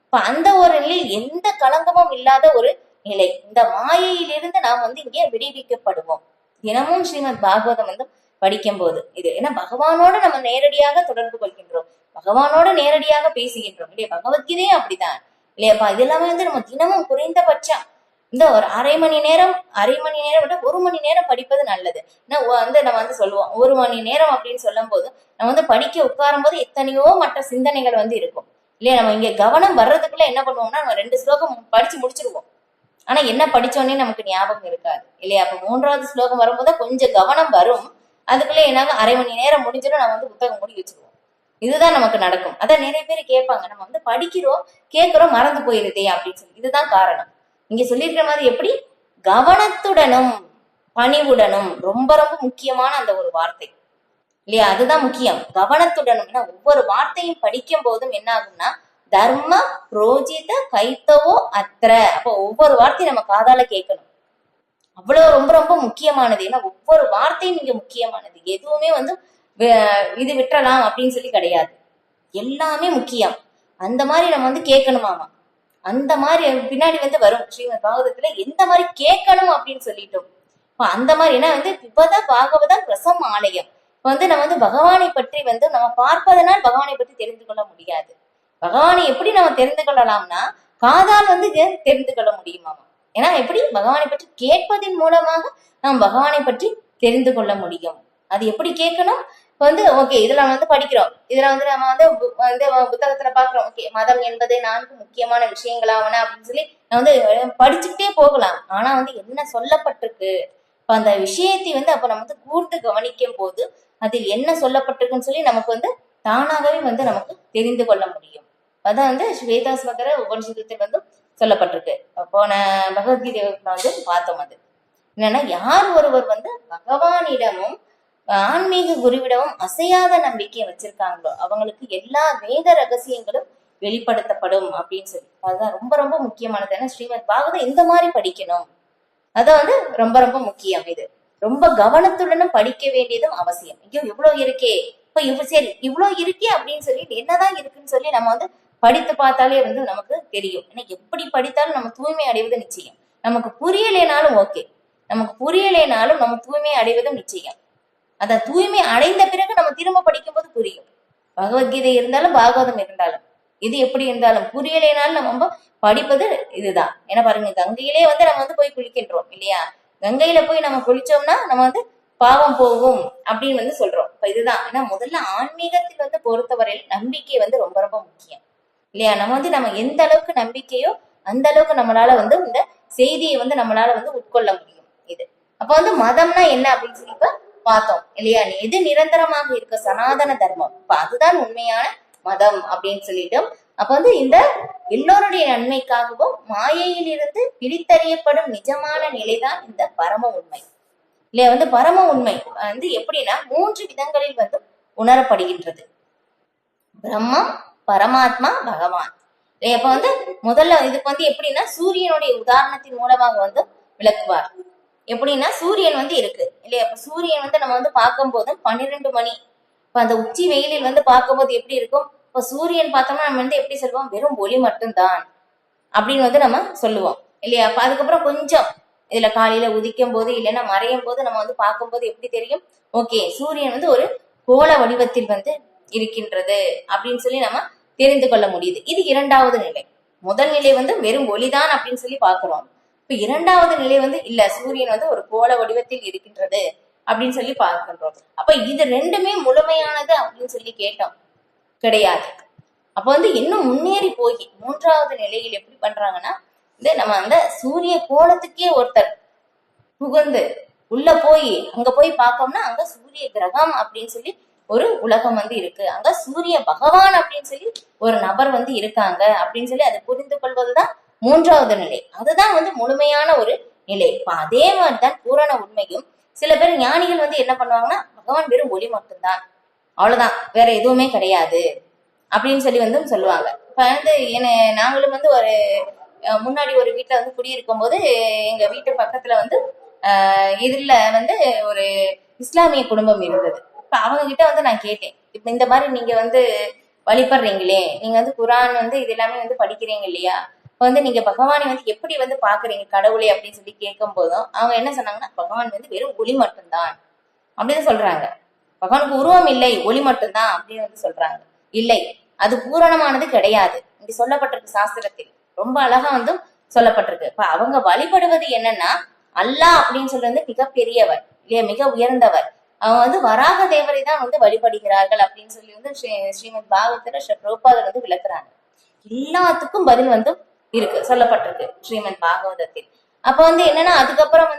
இப்ப அந்த ஒரு நிலை எந்த களங்கமும் இல்லாத ஒரு நிலை. இந்த மாயையிலிருந்து நாம் வந்து இங்கே விடுவிக்கப்படுவோம் தினமும் ஸ்ரீமத் பாகவதம் வந்து படிக்கும் போது. இது ஏன்னா பகவானோட நம்ம நேரடியாக தொடர்பு கொள்கின்றோம், பகவானோட நேரடியாக பேசுகின்றோம் இல்லையா. பகவத்கீதையும் அப்படிதான் இல்லையாப்பா. இது எல்லாமே வந்து நம்ம தினமும் குறைந்தபட்சம் இந்த ஒரு அரை மணி நேரம் விட 1 மணி நேரம் படிப்பது நல்லது. நம்ம சொல்லுவோம் 1 மணி நேரம் அப்படின்னு சொல்லும் போது நம்ம படிக்க உட்காரும் போது எத்தனையோ மற்ற சிந்தனைகள் இருக்கும் இல்லையா. நம்ம இங்க கவனம் வர்றதுக்குள்ள என்ன பண்ணுவோம்னா நம்ம 2 ஸ்லோகம் படிச்சு முடிச்சிருவோம். ஆனா என்ன படிச்சோன்னே நமக்கு ஞாபகம் இருக்காது இல்லையா. அப்ப 3வது ஸ்லோகம் வரும்போது கொஞ்சம் கவனம் வரும். அதுக்குள்ள என்னாக அரை மணி நேரம் முடிஞ்சிடும், நம்ம புத்தகம் மூடி வச்சிருவோம். இதுதான் நமக்கு நடக்கும். அதான் நிறைய பேர் கேட்பாங்க, நம்ம படிக்கிறோம் கேட்கிறோம் மறந்து போயிருதே அப்படின்னு சொல்லி. இதுதான் காரணம். இங்க சொல்லியிருக்கிற மாதிரி எப்படி கவனத்துடனும் பணிவுடனும், ரொம்ப ரொம்ப முக்கியமான அந்த ஒரு வார்த்தை இல்லையா, அதுதான் முக்கியம். கவனத்துடனும். ஒவ்வொரு வார்த்தையும் படிக்கும் போதும் என்ன ஆகும்னா தர்ம புரோஜித கைத்தவோ அத்திர. அப்போ ஒவ்வொரு வார்த்தையும் நம்ம காதால கேட்கணும். அவ்வளவு ரொம்ப ரொம்ப முக்கியமானது. ஏன்னா ஒவ்வொரு வார்த்தையும் இங்க முக்கியமானது. எதுவுமே இது விட்டுறலாம் அப்படின்னு சொல்லி கிடையாது. எல்லாமே முக்கியம். அந்த மாதிரி நம்ம கேட்கணுமாமா. அந்த மாதிரி பின்னாடி வரும் ஸ்ரீமத் பாகவதத்துல எந்த மாதிரி கேட்கணும் அப்படின்னு சொல்லிட்டோம். அந்த மாதிரி ஏன்னா பிபத பாகவதம் ரசம் ஆலயம். நம்ம பகவானை பற்றி நம்ம பார்ப்பதனால் பகவானை பற்றி தெரிந்து கொள்ள முடியாது. பகவானை எப்படி நம்ம தெரிந்து கொள்ளலாம்னா காதால் தெரிந்து கொள்ள முடியுமாமா. ஏன்னா எப்படி பகவானை பற்றி கேட்பதன் மூலமாக நாம் பகவானை பற்றி தெரிந்து கொள்ள முடியும். அது எப்படி கேட்கணும்? ஓகே இதுல படிக்கிறோம், இதுல நம்ம புத்தகத்துல பாக்குறோம், ஓகே மதம் என்பது 4 முக்கியமான விஷயங்களாவன அப்படின்னு சொல்லி நான் படிச்சுக்கிட்டே போகலாம். ஆனா என்ன சொல்லப்பட்டிருக்கு அந்த விஷயத்தை அப்ப நம்ம கூர்ந்து கவனிக்கும் போது அதில் என்ன சொல்லப்பட்டிருக்குன்னு சொல்லி நமக்கு தானாகவே நமக்கு தெரிந்து கொள்ள முடியும். அதான் ஸ்வேதாஸ்வதர உபனிஷத்தில் சொல்லப்பட்டிருக்கு. போன பகவத்கீதை பார்த்தோம். அது என்னன்னா யார் ஒருவர் பகவானிடமும் ஆன்மீக குருவிடமும் அசையாத நம்பிக்கையை வச்சிருக்காங்களோ அவங்களுக்கு எல்லா வேத ரகசியங்களும் வெளிப்படுத்தப்படும் அப்படின்னு சொல்லி. அதுதான் ரொம்ப ரொம்ப முக்கியமானது. ஏன்னா ஸ்ரீமத் பாகவதம் இந்த மாதிரி படிக்கணும். அதான் ரொம்ப ரொம்ப முக்கியம். இது ரொம்ப கவனத்துடனும் படிக்க வேண்டியதும் அவசியம். ஐயோ இவ்வளவு இருக்கே, இப்ப சரி இவ்வளவு இருக்கே அப்படின்னு சொல்லி என்னதான் இருக்குன்னு சொல்லி நம்ம படித்து பார்த்தாலே நமக்கு தெரியும். ஏன்னா எப்படி படித்தாலும் நம்ம தூய்மை அடைவது நிச்சயம். நமக்கு புரியலைனாலும் ஓகே, நமக்கு புரியலைனாலும் நம்ம தூய்மை அடைவதும் நிச்சயம். அத தூய்மை அடைந்த பிறகு நம்ம திரும்ப படிக்கும் போது புரியும். பகவத்கீதை இருந்தாலும் பாகவதம் இருந்தாலும் இது எப்படி இருந்தாலும் புரியலைனாலும் நம்ம படிப்பது இதுதான். ஏன்னா பாருங்க, கங்கையிலே நம்ம போய் குளிக்கின்றோம் இல்லையா. கங்கையில போய் நம்ம குளிச்சோம்னா நம்ம பாவம் போகும் அப்படின்னு சொல்றோம். இப்ப இதுதான். ஏன்னா முதல்ல ஆன்மீகத்தில் பொறுத்தவரையில் நம்பிக்கை ரொம்ப ரொம்ப முக்கியம் இல்லையா. நம்ம எந்த அளவுக்கு நம்பிக்கையோ அந்த அளவுக்கு நம்மளால இந்த செய்தியை நம்மளால உட்கொள்ள முடியும். இது அப்ப மதம்னா என்ன அப்படின்னு சொல்லி இப்ப பார்த்தோம் இல்லையா. எது நிரந்தரமாக இருக்க சனாதன தர்மம், இப்ப அதுதான் உண்மையான மதம் அப்படின்னு சொல்லிட்டோம். அப்ப இந்த எல்லோருடைய நன்மைக்காகவும் மாயையில் இருந்து பிரித்தறியப்படும் நிஜமான நிலைதான் இந்த பரம உண்மை இல்லையா. பரம உண்மை எப்படின்னா 3 விதங்களில் உணரப்படுகின்றது. பிரம்மம், பரமாத்மா, பகவான். அப்ப முதல்ல இதுக்கு எப்படின்னா சூரியனுடைய உதாரணத்தின் மூலமாக விளக்குவார். எப்படின்னா சூரியன் இருக்கு இல்லையா. அப்ப சூரியன் நம்ம பார்க்கும் போது 12 மணி. இப்ப அந்த உச்சி வெயிலில் பார்க்கும்போது எப்படி இருக்கும்? இப்ப சூரியன் பார்த்தோம்னா நம்ம எப்படி சொல்லுவோம், வெறும் ஒளி மட்டும்தான் அப்படின்னு நம்ம சொல்லுவோம் இல்லையா. அப்ப அதுக்கப்புறம் கொஞ்சம் இதுல காலையில உதிக்கும் போது இல்லைன்னா மறையும் போது நம்ம பார்க்கும்போது எப்படி தெரியும், ஓகே சூரியன் ஒரு கோள வடிவத்தில் இருக்கின்றது அப்படின்னு சொல்லி நம்ம தெரிந்து கொள்ள முடியுது. இது 2வது நிலை. முதல் நிலை வெறும் ஒளிதான் அப்படின்னு சொல்லி பாக்குறோம். இப்ப 2வது நிலை இல்ல சூரியன் ஒரு கோள வடிவத்தில் இருக்கின்றது அப்படின்னு சொல்லி பார்க்கின்றோம். அப்ப இது 2மே முழுமையானது அப்படின்னு சொல்லி கேட்டோம், கிடையாது. அப்ப இன்னும் முன்னேறி போய் 3வது நிலையில் எப்படி பண்றாங்கன்னா நம்ம சூரிய கோலத்துக்கே ஒருத்தர் புகுந்து உள்ள போய் அங்க போய் பார்த்தோம்னா அங்க சூரிய கிரகம் அப்படின்னு சொல்லி ஒரு உலகம் இருக்கு. அங்க சூரிய பகவான் அப்படின்னு சொல்லி ஒரு நபர் இருக்காங்க அப்படின்னு சொல்லி அதை புரிந்து கொள்வதுதான் 3வது நிலை. அதுதான் முழுமையான ஒரு நிலை. இப்ப அதே மாதிரிதான் பூரண உண்மையும். சில பேர் ஞானிகள் என்ன பண்ணுவாங்கன்னா பகவான் வெறும் ஒளி மட்டும்தான், அவ்வளவுதான், வேற எதுவுமே கிடையாது அப்படின்னு சொல்லி சொல்லுவாங்க. இப்ப நாங்களும் ஒரு முன்னாடி ஒரு வீட்டுல குடியிருக்கும் போது எங்க வீட்டு பக்கத்துல இதுல ஒரு இஸ்லாமிய குடும்பம் இருந்தது. இப்ப அவங்க கிட்ட நான் கேட்டேன், இப்ப இந்த மாதிரி நீங்க வழிபடுறீங்களே, நீங்க குரான் இது எல்லாமே படிக்கிறீங்க இல்லையா, இப்ப நீங்க பகவானை எப்படி பாக்குறீங்க கடவுளை அப்படின்னு சொல்லி கேட்கும் போதும் அவங்க என்ன சொன்னாங்கன்னா பகவான் வெறும் ஒளி மட்டும்தான் அப்படின்னு சொல்றாங்க. பகவானுக்கு உருவம் இல்லை, ஒளி மட்டும்தான் அப்படின்னு சொல்றாங்க. இல்லை, அது பூரணமானது கிடையாது. இங்க சொல்லப்பட்டிருக்கு சாஸ்திரத்தில். ரொம்ப அழகா சொல்லப்பட்டிருக்கு. இப்ப அவங்க வழிபடுவது என்னன்னா, அல்லாஹ் அப்படின்னு சொல்றது மிக பெரியவர் இல்லையா, மிக உயர்ந்தவர். அவங்க வராக தேவரை தான் வழிபடுகிறார்கள் அப்படின்னு சொல்லி ஸ்ரீமத் பாகவத்துல பிரபுபாதர் விளக்குறாங்க. எல்லாத்துக்கும் பதில் இருக்கு, சொல்லப்பட்டிருக்கு ஸ்ரீமத் பாகவதத்தில். அப்ப என்னன்னா அதுக்கப்புறம்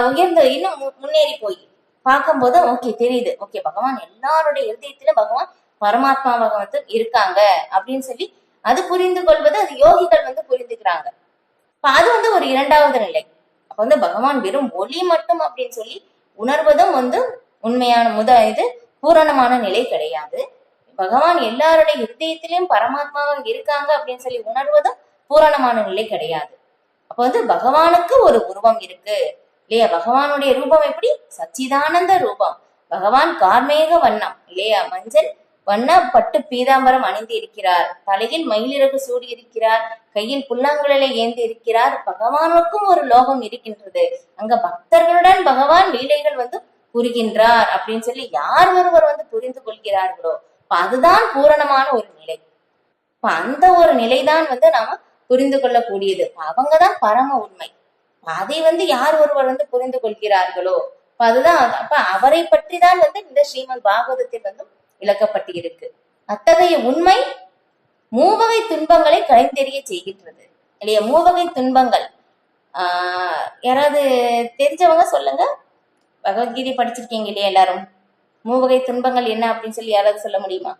உயர்ந்த இன்னும் முன்னேறி போய் பார்க்கும்போது ஓகே தெரியுது, ஓகே பகவான் எல்லாருடைய இருதயத்திலும் பகவான் பரமாத்மாவாக இருக்காங்க அப்படின்னு சொல்லி அது புரிந்து கொள்வது, அது யோகிகள் புரிந்துக்கிறாங்க. அது ஒரு இரண்டாவது நிலை. அப்ப பகவான் வெறும் ஒளி மட்டும் அப்படின்னு சொல்லி உணர்வதும் உண்மையான இது பூரணமான நிலை கிடையாது. பகவான் எல்லாருடைய இருதயத்திலும் பரமாத்மாவாக இருக்காங்க அப்படின்னு சொல்லி உணர்வதும் பூரணமான நிலை கிடையாது. அப்ப பகவானுக்கு ஒரு உருவம் இருக்கு இல்லையா, பகவானுடைய ரூபம் எப்படி, சச்சிதானந்த ரூபம். பகவான் கார்மேக வண்ணம் இல்லையா, மஞ்சள் வண்ண பட்டு பீதாம்பரம் அணிந்து இருக்கிறார், தலையில் மயிலிறகு சூடி இருக்கிறார், கையில் புல்லாங்குழலை ஏந்தி இருக்கிறார். பகவானுக்கும் ஒரு லோகம் இருக்கின்றது, அங்க பக்தர்களுடன் பகவான் லீலைகள் புரிகின்றார் அப்படின்னு சொல்லி யார் ஒருவர் புரிந்து கொள்கிறார்களோ அதுதான் பூரணமான ஒரு நிலை. அந்த ஒரு நிலைதான் நாம புரிந்து கொள்ளக்கூடியது. அவங்கதான் பரம உண்மை. அதை யார் ஒருவர் புரிந்து கொள்கிறார்களோ அதுதான். அப்ப அவரை பற்றி தான் இந்த ஸ்ரீமத் பாகவதத்தில் விளக்கப்பட்டு இருக்கு. அத்தகைய உண்மை மூவகை துன்பங்களை கலைந்தெறிய செய்கின்றது இல்லையா. மூவகை துன்பங்கள் யாராவது தெரிஞ்சவங்க சொல்லுங்க. பகவத்கீதை படிச்சிருக்கீங்க இல்லையா எல்லாரும், மூவகை துன்பங்கள் என்ன அப்படின்னு சொல்லி யாராவது சொல்ல முடியுமா?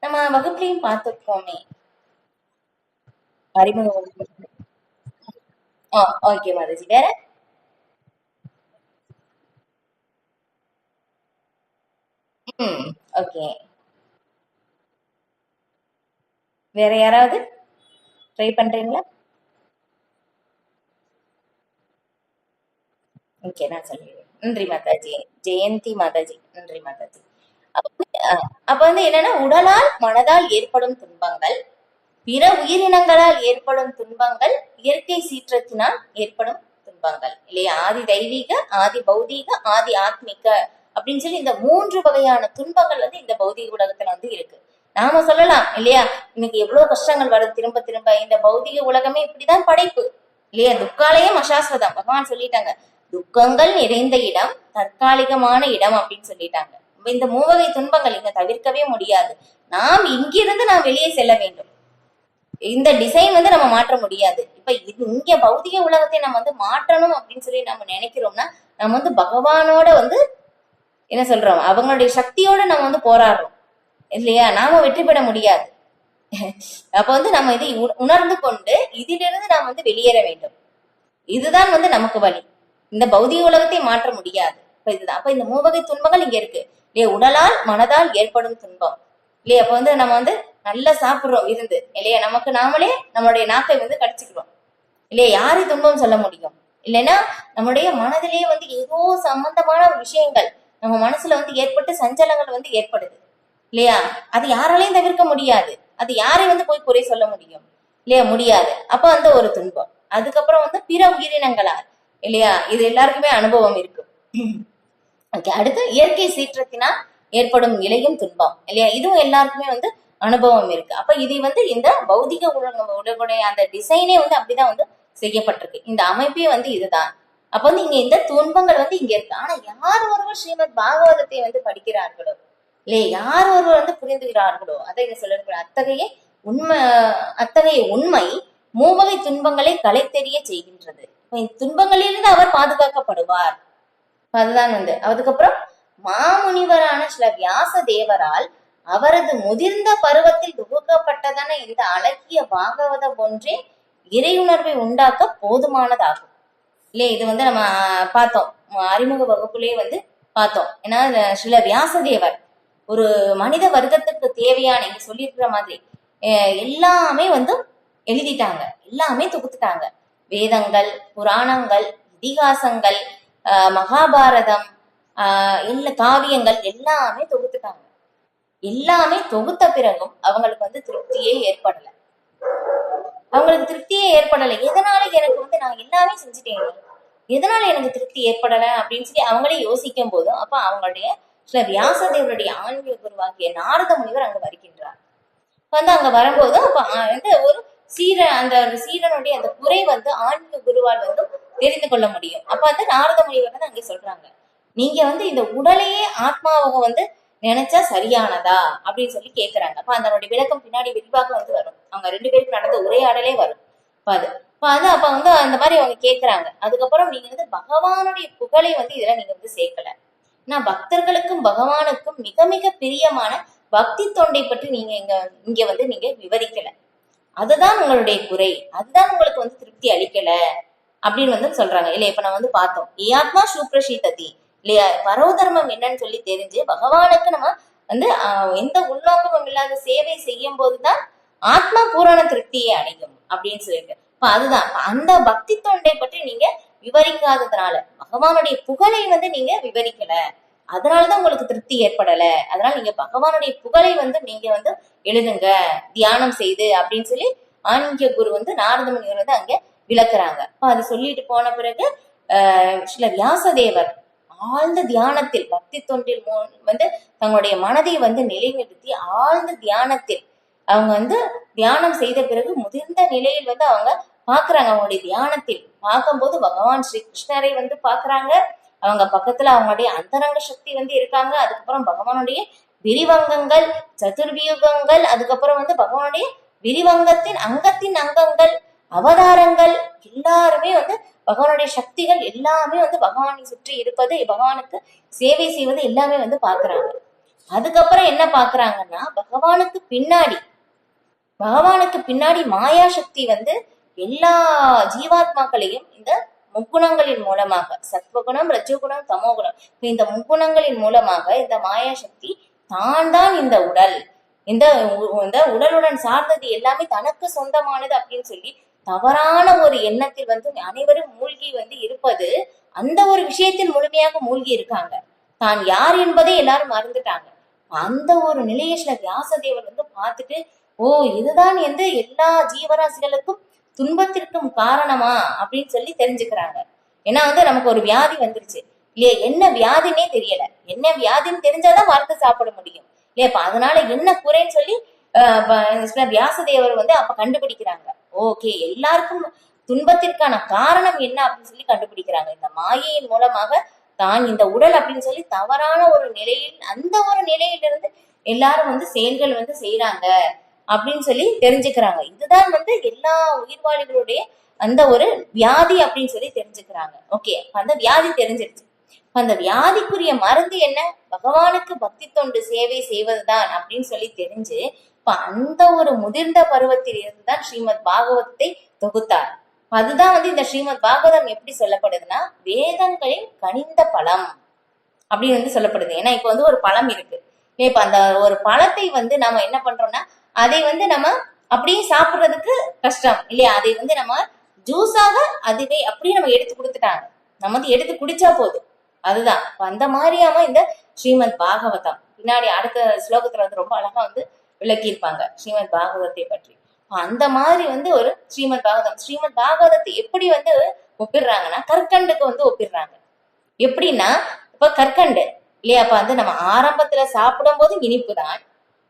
நம்ம வகுப்புலையும் பார்த்துருக்கோமே, அறிமுக வகுப்பு. ஓகே மாதாஜி. வேற ஓகே, வேற யாராவது ட்ரை பண்றீங்களா? ஓகே, நான் சொல்லிடுறேன். நன்றி மாதாஜி. ஜெயந்தி மாதாஜி, நன்றி மாதாஜி. அப்ப என்னன்னா, உடலால் மனதால் ஏற்படும் துன்பங்கள், பிற உயிரினங்களால் ஏற்படும் துன்பங்கள், இயற்கை சீற்றத்தினால் ஏற்படும் துன்பங்கள் இல்லையா. ஆதி தெய்வீக, ஆதி பௌதீக, ஆதி ஆத்மிக அப்படின்னு சொல்லி இந்த 3 வகையான துன்பங்கள் இந்த பௌதீக உலகத்துல இருக்கு. நாம சொல்லலாம் இல்லையா, இன்னைக்கு எவ்வளவு கஷ்டங்கள் வருது திரும்ப திரும்ப, இந்த பௌதீக உலகமே இப்படிதான் படைப்பு இல்லையா. துக்காலயம் அசாஸ்வதம், பகவான் சொல்லிட்டாங்க. துக்கங்கள் நிறைந்த இடம், தற்காலிகமான இடம் அப்படின்னு சொல்லிட்டாங்க. இந்த மூவகை துன்பங்கள் இங்க தவிர்க்கவே முடியாது. நாம் இங்கிருந்து நாம் வெளியே செல்ல வேண்டும். இந்த டிசைன் நம்ம மாற்ற முடியாது. இப்ப இங்க பௌதிக உலகத்தை நம்ம மாற்றணும் அப்படின்னு சொல்லி நம்ம நினைக்கிறோம்னா, நம்ம பகவானோட என்ன சொல்றோம், அவங்களுடைய சக்தியோட நம்ம போராடுறோம் இல்லையா. நாம வெற்றி பெற முடியாது. அப்ப நம்ம இதை உணர்ந்து கொண்டு இதிலிருந்து நாம் வெளியேற வேண்டும். இதுதான் நமக்கு வழி. இந்த பௌதிக உலகத்தை மாற்ற முடியாது. இதுதான். அப்ப இந்த மூவகை துன்பங்கள் இங்க இருக்கு இல்லையா. உடலால் மனதால் ஏற்படும் துன்பம் இல்லையா. அப்ப நம்ம நல்லா சாப்பிடுறோம் இருந்து இல்லையா, நமக்கு நாமளே நம்மளுடைய நாக்கை கடிச்சுக்கிறோம் இல்லையா. யாரு துன்பம் சொல்ல முடியும்? இல்லைன்னா நம்முடைய மனதிலேயே ஏதோ சம்பந்தமான விஷயங்கள் நம்ம மனசுல ஏற்பட்டு சஞ்சலங்கள் ஏற்படுது இல்லையா. அது யாராலையும் தவிர்க்க முடியாது. அது யாரை போய் குறை சொல்ல முடியும் இல்லையா, முடியாது. அப்ப ஒரு துன்பம். அதுக்கப்புறம் பிற உயிரினங்களால் இல்லையா, இது எல்லாருக்குமே அனுபவம் இருக்கு. அடுத்து இயற்கை சீற்றத்தினால் ஏற்படும் இலையும் துன்பம் இல்லையா, இதுவும் எல்லாருக்குமே அனுபவம் இருக்கு. அப்ப இது இந்த பௌதிக உலகுடைய அந்த டிசைனே அப்படிதான் செய்யப்பட்டிருக்கு. இந்த அமைப்பே இதுதான். அப்ப இங்க இந்த துன்பங்கள் இங்க இருக்கு. ஆனா யார் ஒருவர் ஸ்ரீமத் பாகவதத்தை படிக்கிறார்களோ இல்லையா, யார் ஒருவர் புரிந்துகிறார்களோ அதை இங்க சொல்ல, அத்தகைய உண்மை மூவகை துன்பங்களை கலைத்தெறிய செய்கின்றது. துன்பங்களிலிருந்து அவர் பாதுகாக்கப்படுவார். அதுதான் அதுக்கப்புறம் மாமுனிவரான சில வியாச தேவரால் அவரது முதிர்ந்த பருவத்தில் தொகுக்கப்பட்டதான இந்த அழகிய பாகவதம் ஒன்றே இறையுணர்வை உண்டாக்க போதுமானதாகும் இல்லையே. இது நம்ம பார்த்தோம், அறிமுக வகுப்புலயே பார்த்தோம். ஏன்னா சில வியாசதேவர் ஒரு மனித வர்க்கத்துக்கு தேவையான இங்க சொல்லியிருக்கிற மாதிரி எல்லாமே எழுதிட்டாங்க, எல்லாமே தொகுத்துட்டாங்க. வேதங்கள், புராணங்கள், இதிகாசங்கள், மகாபாரதம், எல்லா காவியங்கள் எல்லாமே தொகுத்துட்டாங்க. எல்லாமே தொகுத்த பிறகும் அவங்களுக்கு திருப்தியே ஏற்படல. அவங்களுக்கு திருப்தியே ஏற்படலை. எதனால எனக்கு நான் எல்லாமே செஞ்சுட்டேன், எதனால எனக்கு திருப்தி ஏற்படலை அப்படின்னு சொல்லி அவங்களே யோசிக்கும் போதும் அப்ப அவங்களுடைய சில வியாசதேவருடைய ஆன்மீக குருவாகிய நாரத முனிவர் அங்க வருகின்றார். அங்க வரும்போது அப்ப ஒரு அந்த சீடனுடைய அந்த குறை ஆன்மீக குருவால் தெரிந்து கொள்ள முடியும். அப்ப நாரத முனிவர் அங்க சொல்றாங்க, நீங்க இந்த உடலையே ஆத்மாவை நினைச்சா சரியானதா அப்படின்னு சொல்லி கேட்கிறாங்க. அப்ப அதனுடைய விளக்கம் பின்னாடி விரிவாக வரும். அவங்க 2 பேருக்கு நடந்த உரையாடலே வரும். அப்ப அந்த மாதிரி அவங்க கேட்கிறாங்க. அதுக்கப்புறம் நீங்க பகவானுடைய புகழை இதுல நீங்க சேர்க்கல. நான் பக்தர்களுக்கும் பகவானுக்கும் மிக மிக பிரியமான பக்தி தொண்டை பற்றி நீங்க இங்க நீங்க விவரிக்கல. அதுதான் உங்களுடைய குறை, அதுதான் உங்களுக்கு திருப்தி அளிக்கல அப்படின்னு சொல்றாங்க இல்லையா. இப்ப நம்ம பார்த்தோம், ஏஆத்மா சூப்ரஷீததி இல்லையா, பரவதர்மம் என்னன்னு சொல்லி தெரிஞ்சு பகவானுக்கு நம்ம எந்த உள்நோக்கமும் இல்லாத சேவை செய்யும் போதுதான் ஆத்மா பூரண திருப்தியை அடையும் அப்படின்னு சொல்லிட்டு. இப்ப அதுதான் அந்த பக்தி தொண்டை பற்றி நீங்க விவரிக்காததுனால பகவானுடைய புகழை நீங்க விவரிக்கல, அதனாலதான் உங்களுக்கு திருப்தி ஏற்படல. அதனால நீங்க பகவானுடைய புகழை நீங்க எழுதுங்க தியானம் செய்து அப்படின்னு சொல்லி ஆன்மீக குரு நாரத முனிவர் அங்க விளக்குறாங்க. அப்ப அது சொல்லிட்டு போன பிறகு சில வியாசதேவர் ஆழ்ந்த தியானத்தில் பக்தி தொண்டில் தங்களுடைய மனதை நிலைநிறுத்தி ஆழ்ந்த தியானத்தில் அவங்க தியானம் செய்த பிறகு முதிர்ந்த நிலையில் அவங்க பாக்குறாங்க. அவங்களுடைய தியானத்தில் பார்க்கும்போது பகவான் ஸ்ரீ கிருஷ்ணரை பாக்குறாங்க. அவங்க பக்கத்துல அவங்களுடைய அந்தரங்க சக்தி இருக்காங்க. அதுக்கப்புறம் பகவானுடைய விரிவங்கங்கள், சதுர்வியுகங்கள், அதுக்கப்புறம் பகவானுடைய விரிவங்கத்தின் அங்கங்கள், அவதாரங்கள் எல்லாருமே பகவானுடைய சக்திகள் எல்லாமே பகவானை சுற்றி இருப்பது, பகவானுக்கு சேவை செய்வது எல்லாமே பாக்குறாங்க. அதுக்கப்புறம் என்ன பாக்குறாங்கன்னா, பகவானுக்கு பின்னாடி மாயா சக்தி எல்லா ஜீவாத்மாக்களையும் இந்த முக்குணங்களின் மூலமாக, சத்வகுணம், ரஜோகுணம், தமோகுணம், இந்த முக்குணங்களின் மூலமாக இந்த மாயா சக்தி தான் இந்த உடல், இந்த உடலுடன் சார்ந்தது எல்லாமே தனக்கு சொந்தமானது அப்படின்னு சொல்லி தவறான ஒரு எண்ணத்தில் அனைவரும் மூழ்கி இருப்பது, அந்த ஒரு விஷயத்தில் முழுமையாக மூழ்கி இருக்காங்க. தான் யார் என்பதை எல்லாரும் மறந்துட்டாங்க. அந்த ஒரு நிலையை சில வியாசதேவர் பார்த்துட்டு, ஓ இதுதான் எல்லா ஜீவராசிகளுக்கும் துன்பத்திற்கும் காரணமா அப்படின்னு சொல்லி தெரிஞ்சுக்கிறாங்க. ஏன்னா நமக்கு ஒரு வியாதி வந்துருச்சு இல்லையா, என்ன வியாதினே தெரியல, என்ன வியாதின்னு தெரிஞ்சாதான் மருந்து சாப்பிட முடியும் இல்லையா. அதனால என்ன குறைன்னு சொல்லி வியாசதேவர் அப்ப கண்டுபிடிக்கிறாங்க. ஓகே, எல்லாருக்கும் துன்பத்திற்கான காரணம் என்ன அப்படின்னு சொல்லி கண்டுபிடிக்கிறாங்க. இந்த மாயையின் மூலமாக தான் இந்த உடல் அப்படின்னு சொல்லி தவறான ஒரு நிலையில், அந்த ஒரு நிலையிலிருந்து எல்லாரும் செயல்கள் செய்யறாங்க அப்படின்னு சொல்லி தெரிஞ்சுக்கிறாங்க. இதுதான் எல்லா உயிர்வாளிகளுடைய அந்த ஒரு வியாதி அப்படின்னு சொல்லி தெரிஞ்சுக்கிறாங்க. ஓகே, அந்த வியாதி தெரிஞ்சிருச்சு. அந்த வியாதிக்குரிய மருந்து என்ன, பகவானுக்கு பக்தி தொண்டு சேவை செய்வதுதான் அப்படின்னு சொல்லி தெரிஞ்சு இப்ப அந்த ஒரு முதிர்ந்த பருவத்தில் இருந்துதான் ஸ்ரீமத் பாகவதத்தை தொகுத்தார். அதுதான் இந்த ஸ்ரீமத் பாகவதம் எப்படி சொல்லப்படுதுன்னா, வேதங்களின் கனிந்த பழம் அப்படின்னு சொல்லப்படுது. ஏன்னா இப்ப ஒரு பழம் இருக்கு, இப்ப அந்த ஒரு பழத்தை நாம என்ன பண்றோம்னா, அதை நம்ம அப்படியே சாப்பிடுறதுக்கு கஷ்டம் இல்லையா. அதை நம்ம ஜூஸாக அதுவே அப்படியே நம்ம எடுத்து கொடுத்துட்டாங்க, நம்ம எடுத்து குடிச்சா போதும். அதுதான் அந்த மாதிரியாம இந்த ஸ்ரீமத் பாகவதம் பின்னாடி அடுத்த ஸ்லோகத்துல ரொம்ப அழகா விளக்கியிருப்பாங்க ஸ்ரீமத் பாகவதத்தை பற்றி. அந்த மாதிரி ஒரு ஸ்ரீமத் பாகவதத்தை எப்படி ஒப்பிடுறாங்கன்னா, கற்கண்டுக்கு ஒப்பிடுறாங்க. எப்படின்னா, இப்ப கற்கண்டு இல்லையா, அப்ப நம்ம ஆரம்பத்துல சாப்பிடும் போது இனிப்பு தான்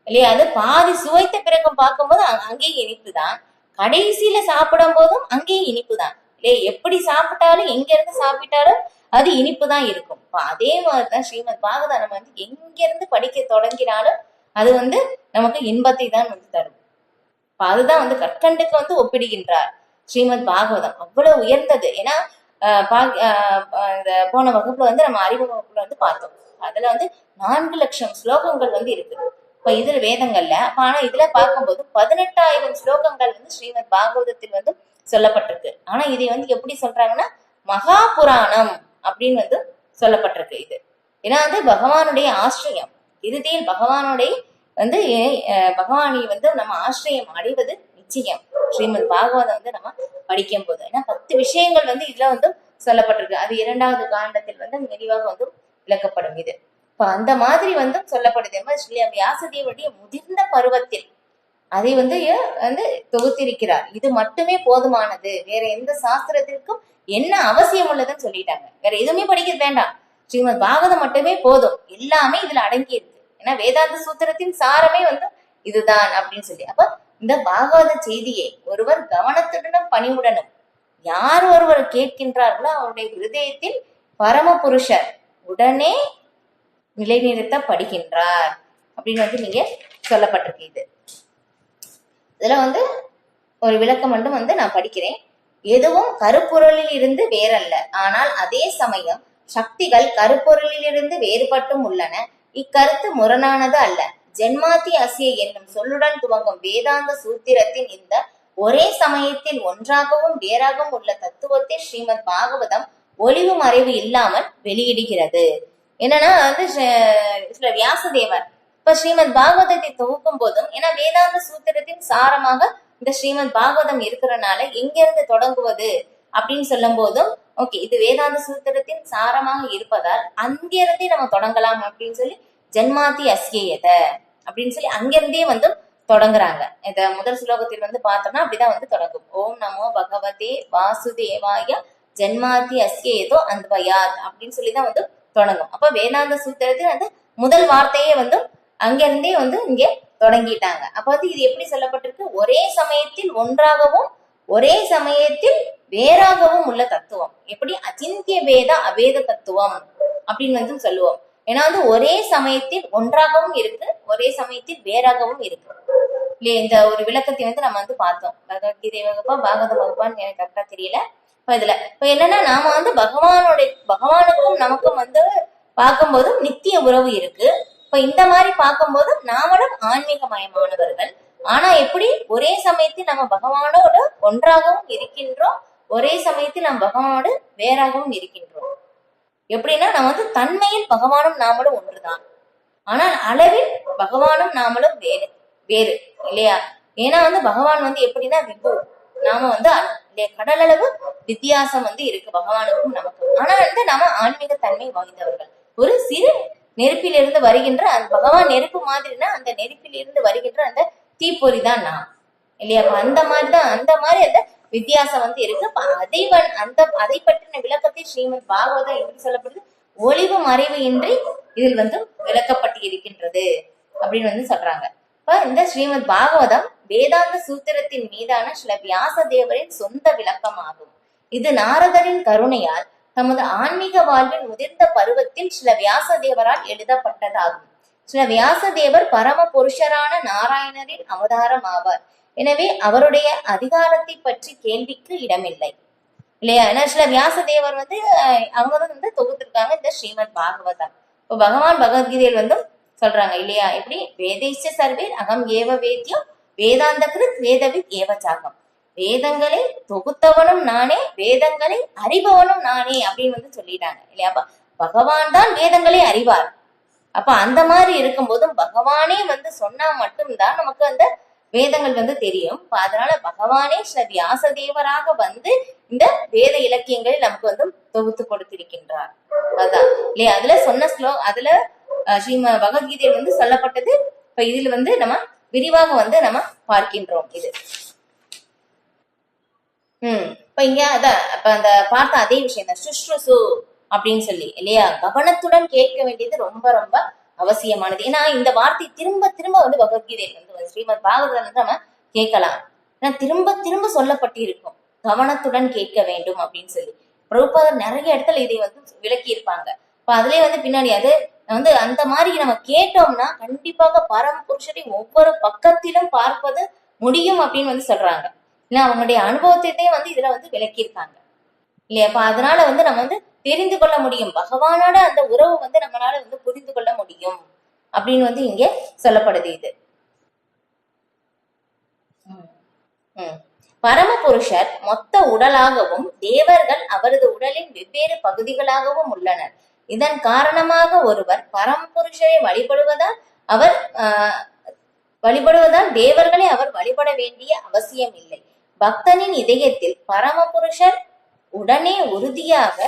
இல்லையா, அது பாதி சுவைத்த பிறகு பார்க்கும்போது அங்கேயும் இனிப்பு தான், கடைசியில சாப்பிடும் போதும் அங்கேயும் இனிப்பு தான் இல்லையா. எப்படி சாப்பிட்டாலும் எங்க இருந்து சாப்பிட்டாலும் அது இனிப்பு தான் இருக்கும். அதே மாதிரிதான் ஸ்ரீமத் பாகவதம் நம்ம எங்க இருந்து படிக்க தொடங்கினாலும் அது நமக்கு இன்பத்தை தான் தரும். அதுதான் கற்கண்டுக்கு ஒப்பிடுகின்றார் ஸ்ரீமத் பாகவதம். அவ்வளவு உயர்ந்தது. ஏன்னா போன வகுப்புல நம்ம அறிமுக வகுப்புல பார்த்தோம். அதுல 4 லட்சம் ஸ்லோகங்கள் இருக்குது. இப்ப இதுல வேதங்கள்ல, ஆனா இதுல பார்க்கும்போது 18,000 ஸ்லோகங்கள் ஸ்ரீமத் பாகவதத்தில் சொல்லப்பட்டிருக்கு. ஆனா இதை எப்படி சொல்றாங்கன்னா, மகா புராணம் அப்படின்னு சொல்லப்பட்டிருக்கு இது. ஏன்னா பகவானுடைய ஆசிரியம், இறுதியில் பகவானுடைய பகவானை நம்ம ஆசிரியம் அடைவது நிச்சயம். ஸ்ரீமத் பாகவதம் நம்ம படிக்கும் போது ஏன்னா 10 விஷயங்கள் இதுல சொல்லப்பட்டிருக்கு. அது 2வது காண்டத்தில் விரிவாக விளக்கப்படும். இது இப்ப அந்த மாதிரி சொல்லப்படுது. ஸ்ரீ வியாசதேவருடைய முதிர்ந்த பருவத்தில் அதை தொகுத்திருக்கிறார். இது மட்டுமே போதுமானது, வேற எந்த சாஸ்திரத்திற்கும் என்ன அவசியம் உள்ளதுன்னு சொல்லிட்டாங்க. வேற எதுவுமே படிக்கிறது வேண்டாம், ஸ்ரீமத் பாகவதம் மட்டுமே போதும், எல்லாமே இதுல அடங்கி இருக்கு. ஏன்னா வேதாந்த சூத்திரத்தின் சாரமே இதுதான் அப்படின்னு சொல்லி. அப்ப இந்த பாகவத செய்தியை ஒருவர் கவனத்துடனும் பணிவுடனும் யார் ஒருவர் கேட்கின்றார்களோ அவருடைய ஹிருதயத்தில் பரமபுருஷர் உடனே நிலைநிறுத்தப்படுகின்றார் அப்படின்னு நீங்க சொல்லப்பட்டிருக்கு. இதுல ஒரு விளக்கம் மட்டும் நான் படிக்கிறேன். எதுவும் கருப்பொருளில் இருந்து வேறல்ல, ஆனால் அதே சமயம் சக்திகள் கருப்பொருளில் இருந்து வேறுபட்டும் உள்ளன. இக்கருத்து முரணானது அல்ல. ஜென்மாதி அசிய என்னும் சொல்லுடன் துவங்கும் வேதாந்த சூத்திரத்தின் இந்த ஒரே சமயத்தில் ஒன்றாகவும் வேறாகவும் உள்ள தத்துவத்தை ஸ்ரீமத் பாகவதம் ஒளிவு மறைவு இல்லாமல் வெளியிடுகிறது. என்னன்னா வியாசதேவர் இப்ப ஸ்ரீமத் பாகவதத்தை தொகுக்கும் போதும், ஏன்னா வேதாந்த சூத்திரத்தின் சாரமாக இந்த ஸ்ரீமத் பாகவதம் இருக்கிறனால எங்கிருந்து தொடங்குவது அப்படின்னு சொல்லும் போதும், ஓகே இது வேதாந்த சூத்திரத்தின் சாரமாக இருப்பதால் அங்கிருந்தே நம்ம தொடங்கலாம் அப்படின்னு சொல்லி ஜென்மாதி அஸ்யேயத அப்படின்னு சொல்லி அங்கிருந்தே தொடங்குறாங்க. இத முதல் ஸ்லோகத்தில் பார்த்தோம்னா அப்படிதான் தொடங்கும். ஓம் நமோ பகவதே வாசுதேவாய ஜென்மாதி அஸ்யேதோ அன்வயாத் அப்படின்னு சொல்லிதான் தொடங்கும். அப்ப வேதாந்த சூத்திரத்தில் முதல் வார்த்தையே அங்கிருந்தே இங்கே தொடங்கிட்டாங்க. அப்ப இது எப்படி சொல்லப்பட்டிருக்கு? ஒரே சமயத்தில் ஒன்றாகவும் ஒரே சமயத்தில் வேறாகவும் உள்ள தத்துவம். எப்படி? அச்சிந்திய வேத அவேத தத்துவம் அப்படின்னு சொல்லுவோம். ஏன்னா ஒரே சமயத்தில் ஒன்றாகவும் இருக்கு, ஒரே சமயத்தில் வேறாகவும் இருக்கு இல்லையா? இந்த ஒரு விளக்கத்தை நம்ம பார்த்தோம். பகவத்கீதை வகுப்பா பாகவத வகுப்பான்னு எனக்கு கரெக்டா தெரியல. இப்ப என்னன்னா நாம பகவானுக்கும் நமக்கும் பார்க்கும்போதும் நித்திய உறவு இருக்கு. இப்ப இந்த மாதிரி பார்க்கும்போது நாமளும் ஆன்மீகமயமானவர்கள். ஆனா எப்படி ஒரே சமயத்தில் நம்ம பகவானோடு ஒன்றாகவும் இருக்கின்றோம், ஒரே சமயத்தில் நம்ம பகவானோடு வேறாகவும் இருக்கின்றோம். எப்படின்னா நம்ம தன்மையில் பகவானும் நாமளும் ஒன்றுதான், ஆனால் அளவில் பகவானும் நாமளும் வேறு வேறு இல்லையா? ஏன்னா பகவான் எப்படின்னா விபு, நாம கடலளவு வித்தியாசம் இருக்கு பகவானுக்கும் நமக்கும். ஆனா நாம ஆன்மீக தன்மை வாய்ந்தவர்கள். ஒரு சிறு நெருப்பிலிருந்து வருகின்ற அந்த பகவான் நெருப்பு மாதிரினா அந்த நெருப்பிலிருந்து வருகின்ற அந்த தீப்பொறி தான் நான் இல்லையா? அந்த மாதிரி வித்தியாசம் இருக்கு. அதை பற்றின விளக்கத்தை ஸ்ரீமத் பாகவதம் எப்படி சொல்லப்படுது? ஒளிவு மறைவு இன்றி இதில் விளக்கப்பட்டு இருக்கின்றது அப்படின்னு சொல்றாங்க. இப்ப இந்த ஸ்ரீமத் பாகவதம் வேதாந்த சூத்திரத்தின் மீதான சில வியாசதேவரின் சொந்த விளக்கமாகும். இது நாரதரின் கருணையால் தமது ஆன்மீக வாழ்வின் முதிர்ந்த பருவத்தில் சில வியாசதேவரால் எழுதப்பட்டதாகும். சில வியாசதேவர் பரம புருஷரான நாராயணரின் அவதாரம் ஆவார். எனவே அவருடைய அதிகாரத்தை பற்றி கேள்விக்கு இடமில்லை இல்லையா? ஏன்னா சில வியாசதேவர் அவங்க தொகுத்திருக்காங்க இந்த ஸ்ரீமத் பாகவதம். இப்போ பகவான் பகவத்கீதையில் சொல்றாங்க இல்லையா? எப்படி? வேதைச்ச சர்வே அகம் ஏவ வேத்யம் வேதாந்த கிருத் வேதவித் ஏவச்சாகம். வேதங்களை தொகுத்தவனும் நானே, வேதங்களை அறிபவனும் நானே அப்படின்னு சொல்லிட்டாங்க இல்லையா? அப்ப பகவான் தான் வேதங்களை அறிவார். அப்ப அந்த மாதிரி இருக்கும்போதும் பகவானே சொன்னா மட்டும்தான் நமக்கு அந்த வேதங்கள் தெரியும். அதனால பகவானே ஸ்ரீ வியாசதேவராக இந்த வேத இலக்கியங்களை நமக்கு தொகுத்து கொடுத்திருக்கின்றார். அதான் இல்லையா? அதுல சொன்ன அதுல ஸ்ரீம பகவத்கீதையில் சொல்லப்பட்டது. இப்ப இதுல நம்ம விரிவாக நம்ம பார்க்கின்றோம். இது இப்ப இங்க அப்ப அந்த பார்த்த அதே விஷயம் தான் சுஷ்ருசு அப்படின்னு சொல்லி இல்லையா? கவனத்துடன் கேட்க வேண்டியது ரொம்ப ரொம்ப அவசியமானது. ஏன்னா இந்த வார்த்தை திரும்ப திரும்ப பகவத்கீதையில் ஸ்ரீமத் பாகவதம் நம்ம கேட்கலாம். ஏன்னா திரும்ப திரும்ப சொல்லப்பட்டு இருக்கும் கவனத்துடன் கேட்க வேண்டும் அப்படின்னு சொல்லி. பிரபுபாதர் நிறைய இடத்துல இதை விளக்கி இருப்பாங்க. இப்ப அதுலயே பின்னாடி அது அந்த மாதிரி நம்ம கேட்டோம்னா கண்டிப்பாக பரமபுருஷரை ஒவ்வொரு பக்கத்திலும் பார்ப்பது முடியும் அப்படின்னு சொல்றாங்க. இல்ல அவங்களுடைய அனுபவத்தையே இதுல விளக்கியிருக்காங்க இல்லையா? அப்ப அதனால நம்ம தெரிந்து கொள்ள முடியும், பகவானோட அந்த உறவு நம்மளால புரிந்து கொள்ள முடியும் அப்படின்னு இங்க சொல்லப்படுது. இது பரமபுருஷர் மொத்த உடலாகவும் தேவர்கள் அவரது உடலின் வெவ்வேறு பகுதிகளாகவும் உள்ளனர். இதன் காரணமாக ஒருவர் பரமபுருஷரை வழிபடுவதால் தேவர்களை அவர் வழிபட வேண்டிய அவசியம் இல்லை. பக்தனின் இதயத்தில் பரமபுருஷர் உடனே உறுதியாக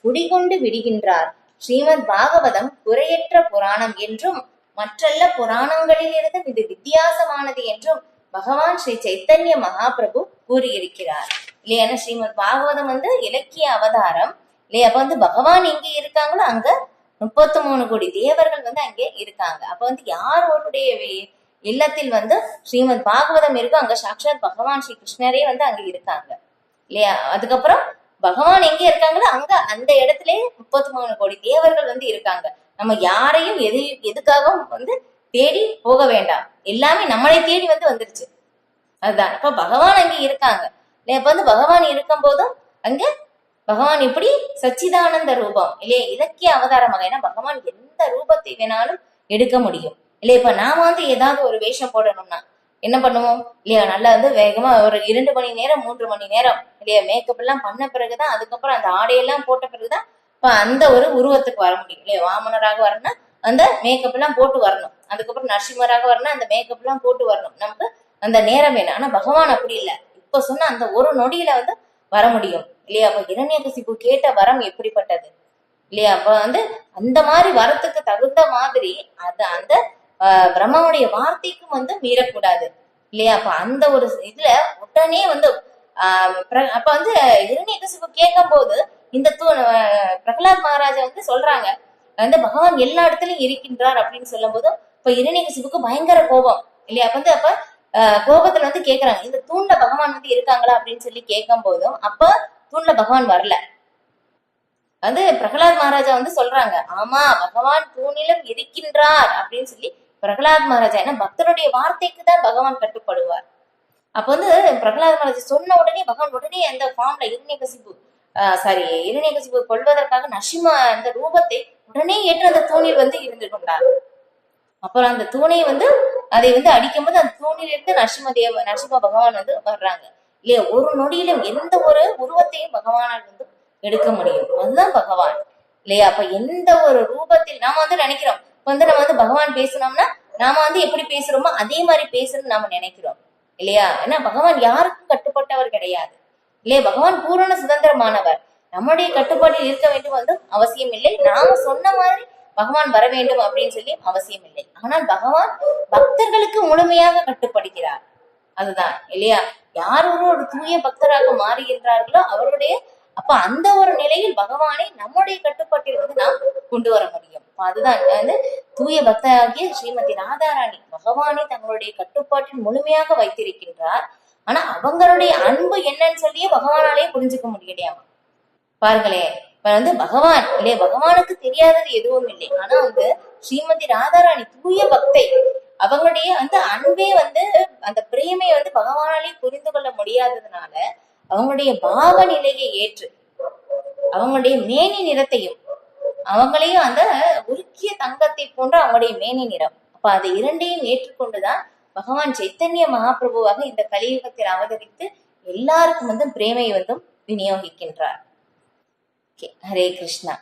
குடிகொண்டு விடுகின்றார். ஸ்ரீமத் பாகவதம் குறையற்ற புராணம் என்றும் மற்றெல்ல புராணங்களில் இருந்து இது வித்தியாசமானது என்றும் பகவான் ஸ்ரீ சைத்தன்ய மகாபிரபு கூறியிருக்கிறார் இல்லையா? ஸ்ரீமத் பாகவதம் இலக்கிய அவதாரம். இல்லையா? அப்ப வந்து பகவான் எங்க இருக்காங்களோ அங்க 33 கோடி தேவர்கள் வந்து அங்கே இருக்காங்க. அப்ப வந்து யாருடைய இல்லத்தில் வந்து ஸ்ரீமத் பாகவதம் இருக்கோ அங்க சாட்சாத் பகவான் ஸ்ரீ கிருஷ்ணரே வந்து அங்க இருக்காங்க இல்லையா? அதுக்கப்புறம் பகவான் எங்க இருக்காங்களோ அங்க அந்த இடத்துல 33 கோடி தேவர்கள் வந்து இருக்காங்க. நம்ம யாரையும் எதுக்காகவும் வந்து தேடி போக வேண்டாம், எல்லாமே நம்மளை தேடி வந்து வந்துருச்சு. அதுதான் இப்ப பகவான் அங்க இருக்காங்க. இப்ப வந்து பகவான் இருக்கும் போதும் அங்க பகவான் இப்படி சச்சிதானந்த ரூபம் இல்லையா, இலக்கிய அவதாரமாக. ஏன்னா பகவான் எந்த ரூபத்தை வேணாலும் எடுக்க முடியும் இல்லையா? இப்ப நாம வந்து ஏதாவது ஒரு வேஷம் போடணும்னா என்ன பண்ணுவோம் இல்லையா? நல்லா வந்து வேகமா ஒரு 2 மணி நேரம் 3 மணி நேரம் இல்லையா மேக்கப் எல்லாம் பண்ண பிறகுதான், அதுக்கப்புறம் அந்த ஆடையெல்லாம் போட்ட பிறகுதான் இப்ப அந்த ஒரு உருவத்துக்கு வர முடியும் இல்லையா? வாமனராக வரணும்னா அந்த மேக்கப் எல்லாம் போட்டு வரணும், அதுக்கப்புறம் நரசிம்மராக வரணும் அந்த மேக்கப் எல்லாம் போட்டு வரணும், நமக்கு அந்த நேரம் வேணும். ஆனா பகவான் அப்படி இல்லை, இப்ப சொன்ன அந்த ஒரு நொடியில வந்து வர முடியும் இல்லையா? அப்ப இரண்யகசிபு கேட்ட வரம் எப்படிப்பட்டது இல்லையா? அப்ப வந்து அந்த மாதிரி வரத்துக்கு தகுந்த மாதிரி அது அந்த பிரம்மாவுடைய வார்த்தைக்கும் வந்து மீறக்கூடாது இல்லையா? அப்ப அந்த ஒரு இதுல உடனே வந்து அப்ப வந்து இரண்யகசிபு கேட்கும் போது இந்த பிரகலாத் மகாராஜா வந்து சொல்றாங்க வந்து பகவான் எல்லா இடத்துலயும் இருக்கின்றார் அப்படின்னு சொல்லும் போது இப்ப இரண்யகசிபுக்கு பயங்கர கோபம் இல்லையா? அப்ப வந்து அப்ப கோபத்துல வந்து கேக்குறாங்க இந்த தூண்ல பகவான் வந்து இருக்காங்களா அப்படின்னு சொல்லி கேட்கும் போதும் அப்ப தூண்ல பகவான் வரல. வந்து பிரகலாத் மகாராஜா வந்து சொல்றாங்க ஆமா பகவான் தூணிலும் இருக்கின்றார் அப்படின்னு சொல்லி பிரகலாத் மகாராஜா, ஏன்னா பக்தருடைய வார்த்தைக்கு தான் பகவான் கட்டுப்படுவார். அப்ப வந்து பிரகலாத் மகாராஜா சொன்ன உடனே பகவான் உடனே அந்த ஃபார்ம்ல இரண்யகசிபு கொள்வதற்காக நரசிம்ம அந்த ரூபத்தை உடனே ஏற்று அந்த தூணில் வந்து இருந்து கொண்டார். அப்புறம் அந்த தூணை வந்து அதை வந்து அடிக்கும் போது அந்த தூணில் இருந்து நரசிம்ம பகவான் வந்து வர்றாங்க இல்லையா? ஒரு நொடியிலும் எந்த ஒரு உருவத்தையும் பகவானால் வந்து எடுக்க முடியும், அதுதான் பகவான் இல்லையா? அப்ப எந்த ஒரு ரூபத்தில் நாம வந்து நினைக்கிறோம் வந்து நம்ம வந்து பகவான் பேசணும்னா நாம வந்து எப்படி பேசுறோமோ அதே மாதிரி பேசணும்னு நாம நினைக்கிறோம் இல்லையா? ஏன்னா பகவான் யாருக்கும் கட்டுப்பட்டவர் கிடையாது இல்லையா? பகவான் பூரண சுதந்திரமானவர், நம்முடைய கட்டுப்பாட்டில் இருக்க வேண்டும் வந்து அவசியம் இல்லை, நாம சொன்ன மாதிரி பகவான் வர வேண்டும் அப்படின்னு சொல்லி அவசியம் இல்லை. ஆனால் பகவான் பக்தர்களுக்கு முழுமையாக கட்டுப்படுகிறார், அதுதான் இல்லையா? யார் ஒரு தூய பக்தராக மாறுகின்றார்களோ அவருடைய அப்ப அந்த ஒரு நிலையில் பகவானை நம்முடைய கட்டுப்பாட்டில் வந்து நாம் கொண்டு வர முடியும். அதுதான் வந்து தூய பக்தராகிய ஸ்ரீமதி ராதாராணி பகவானை தங்களுடைய கட்டுப்பாட்டில் முழுமையாக வைத்திருக்கின்றார். ஆனா அவங்களுடைய அன்பு என்னன்னு சொல்லியே பகவானாலேயே புரிஞ்சுக்க முடியலையாமா. பாருங்களேன், இப்ப வந்து பகவான் இல்லையா, பகவானுக்கு தெரியாதது எதுவும் இல்லை. ஆனா வந்து ஸ்ரீமதி ராதாராணி தூய பக்தை, அவங்களுடைய அந்த அன்பே வந்து அந்த பிரேமை வந்து பகவானாலே புரிந்து கொள்ள முடியாததுனால அவங்களுடைய பாவ நிலையை ஏற்று அவங்களுடைய மேனி நிறத்தையும் அவங்களையும் அந்த உருக்கிய தங்கத்தை போன்ற அவங்களுடைய மேனி நிறம், அப்ப அதை இரண்டையும் ஏற்றுக்கொண்டுதான் பகவான் சைத்தன்ய மகாபிரபுவாக இந்த கலியுகத்தில் அவதரித்து எல்லாருக்கும் வந்து பிரேமை வந்து விநியோகிக்கின்றார். ஹரே கிருஷ்ணா.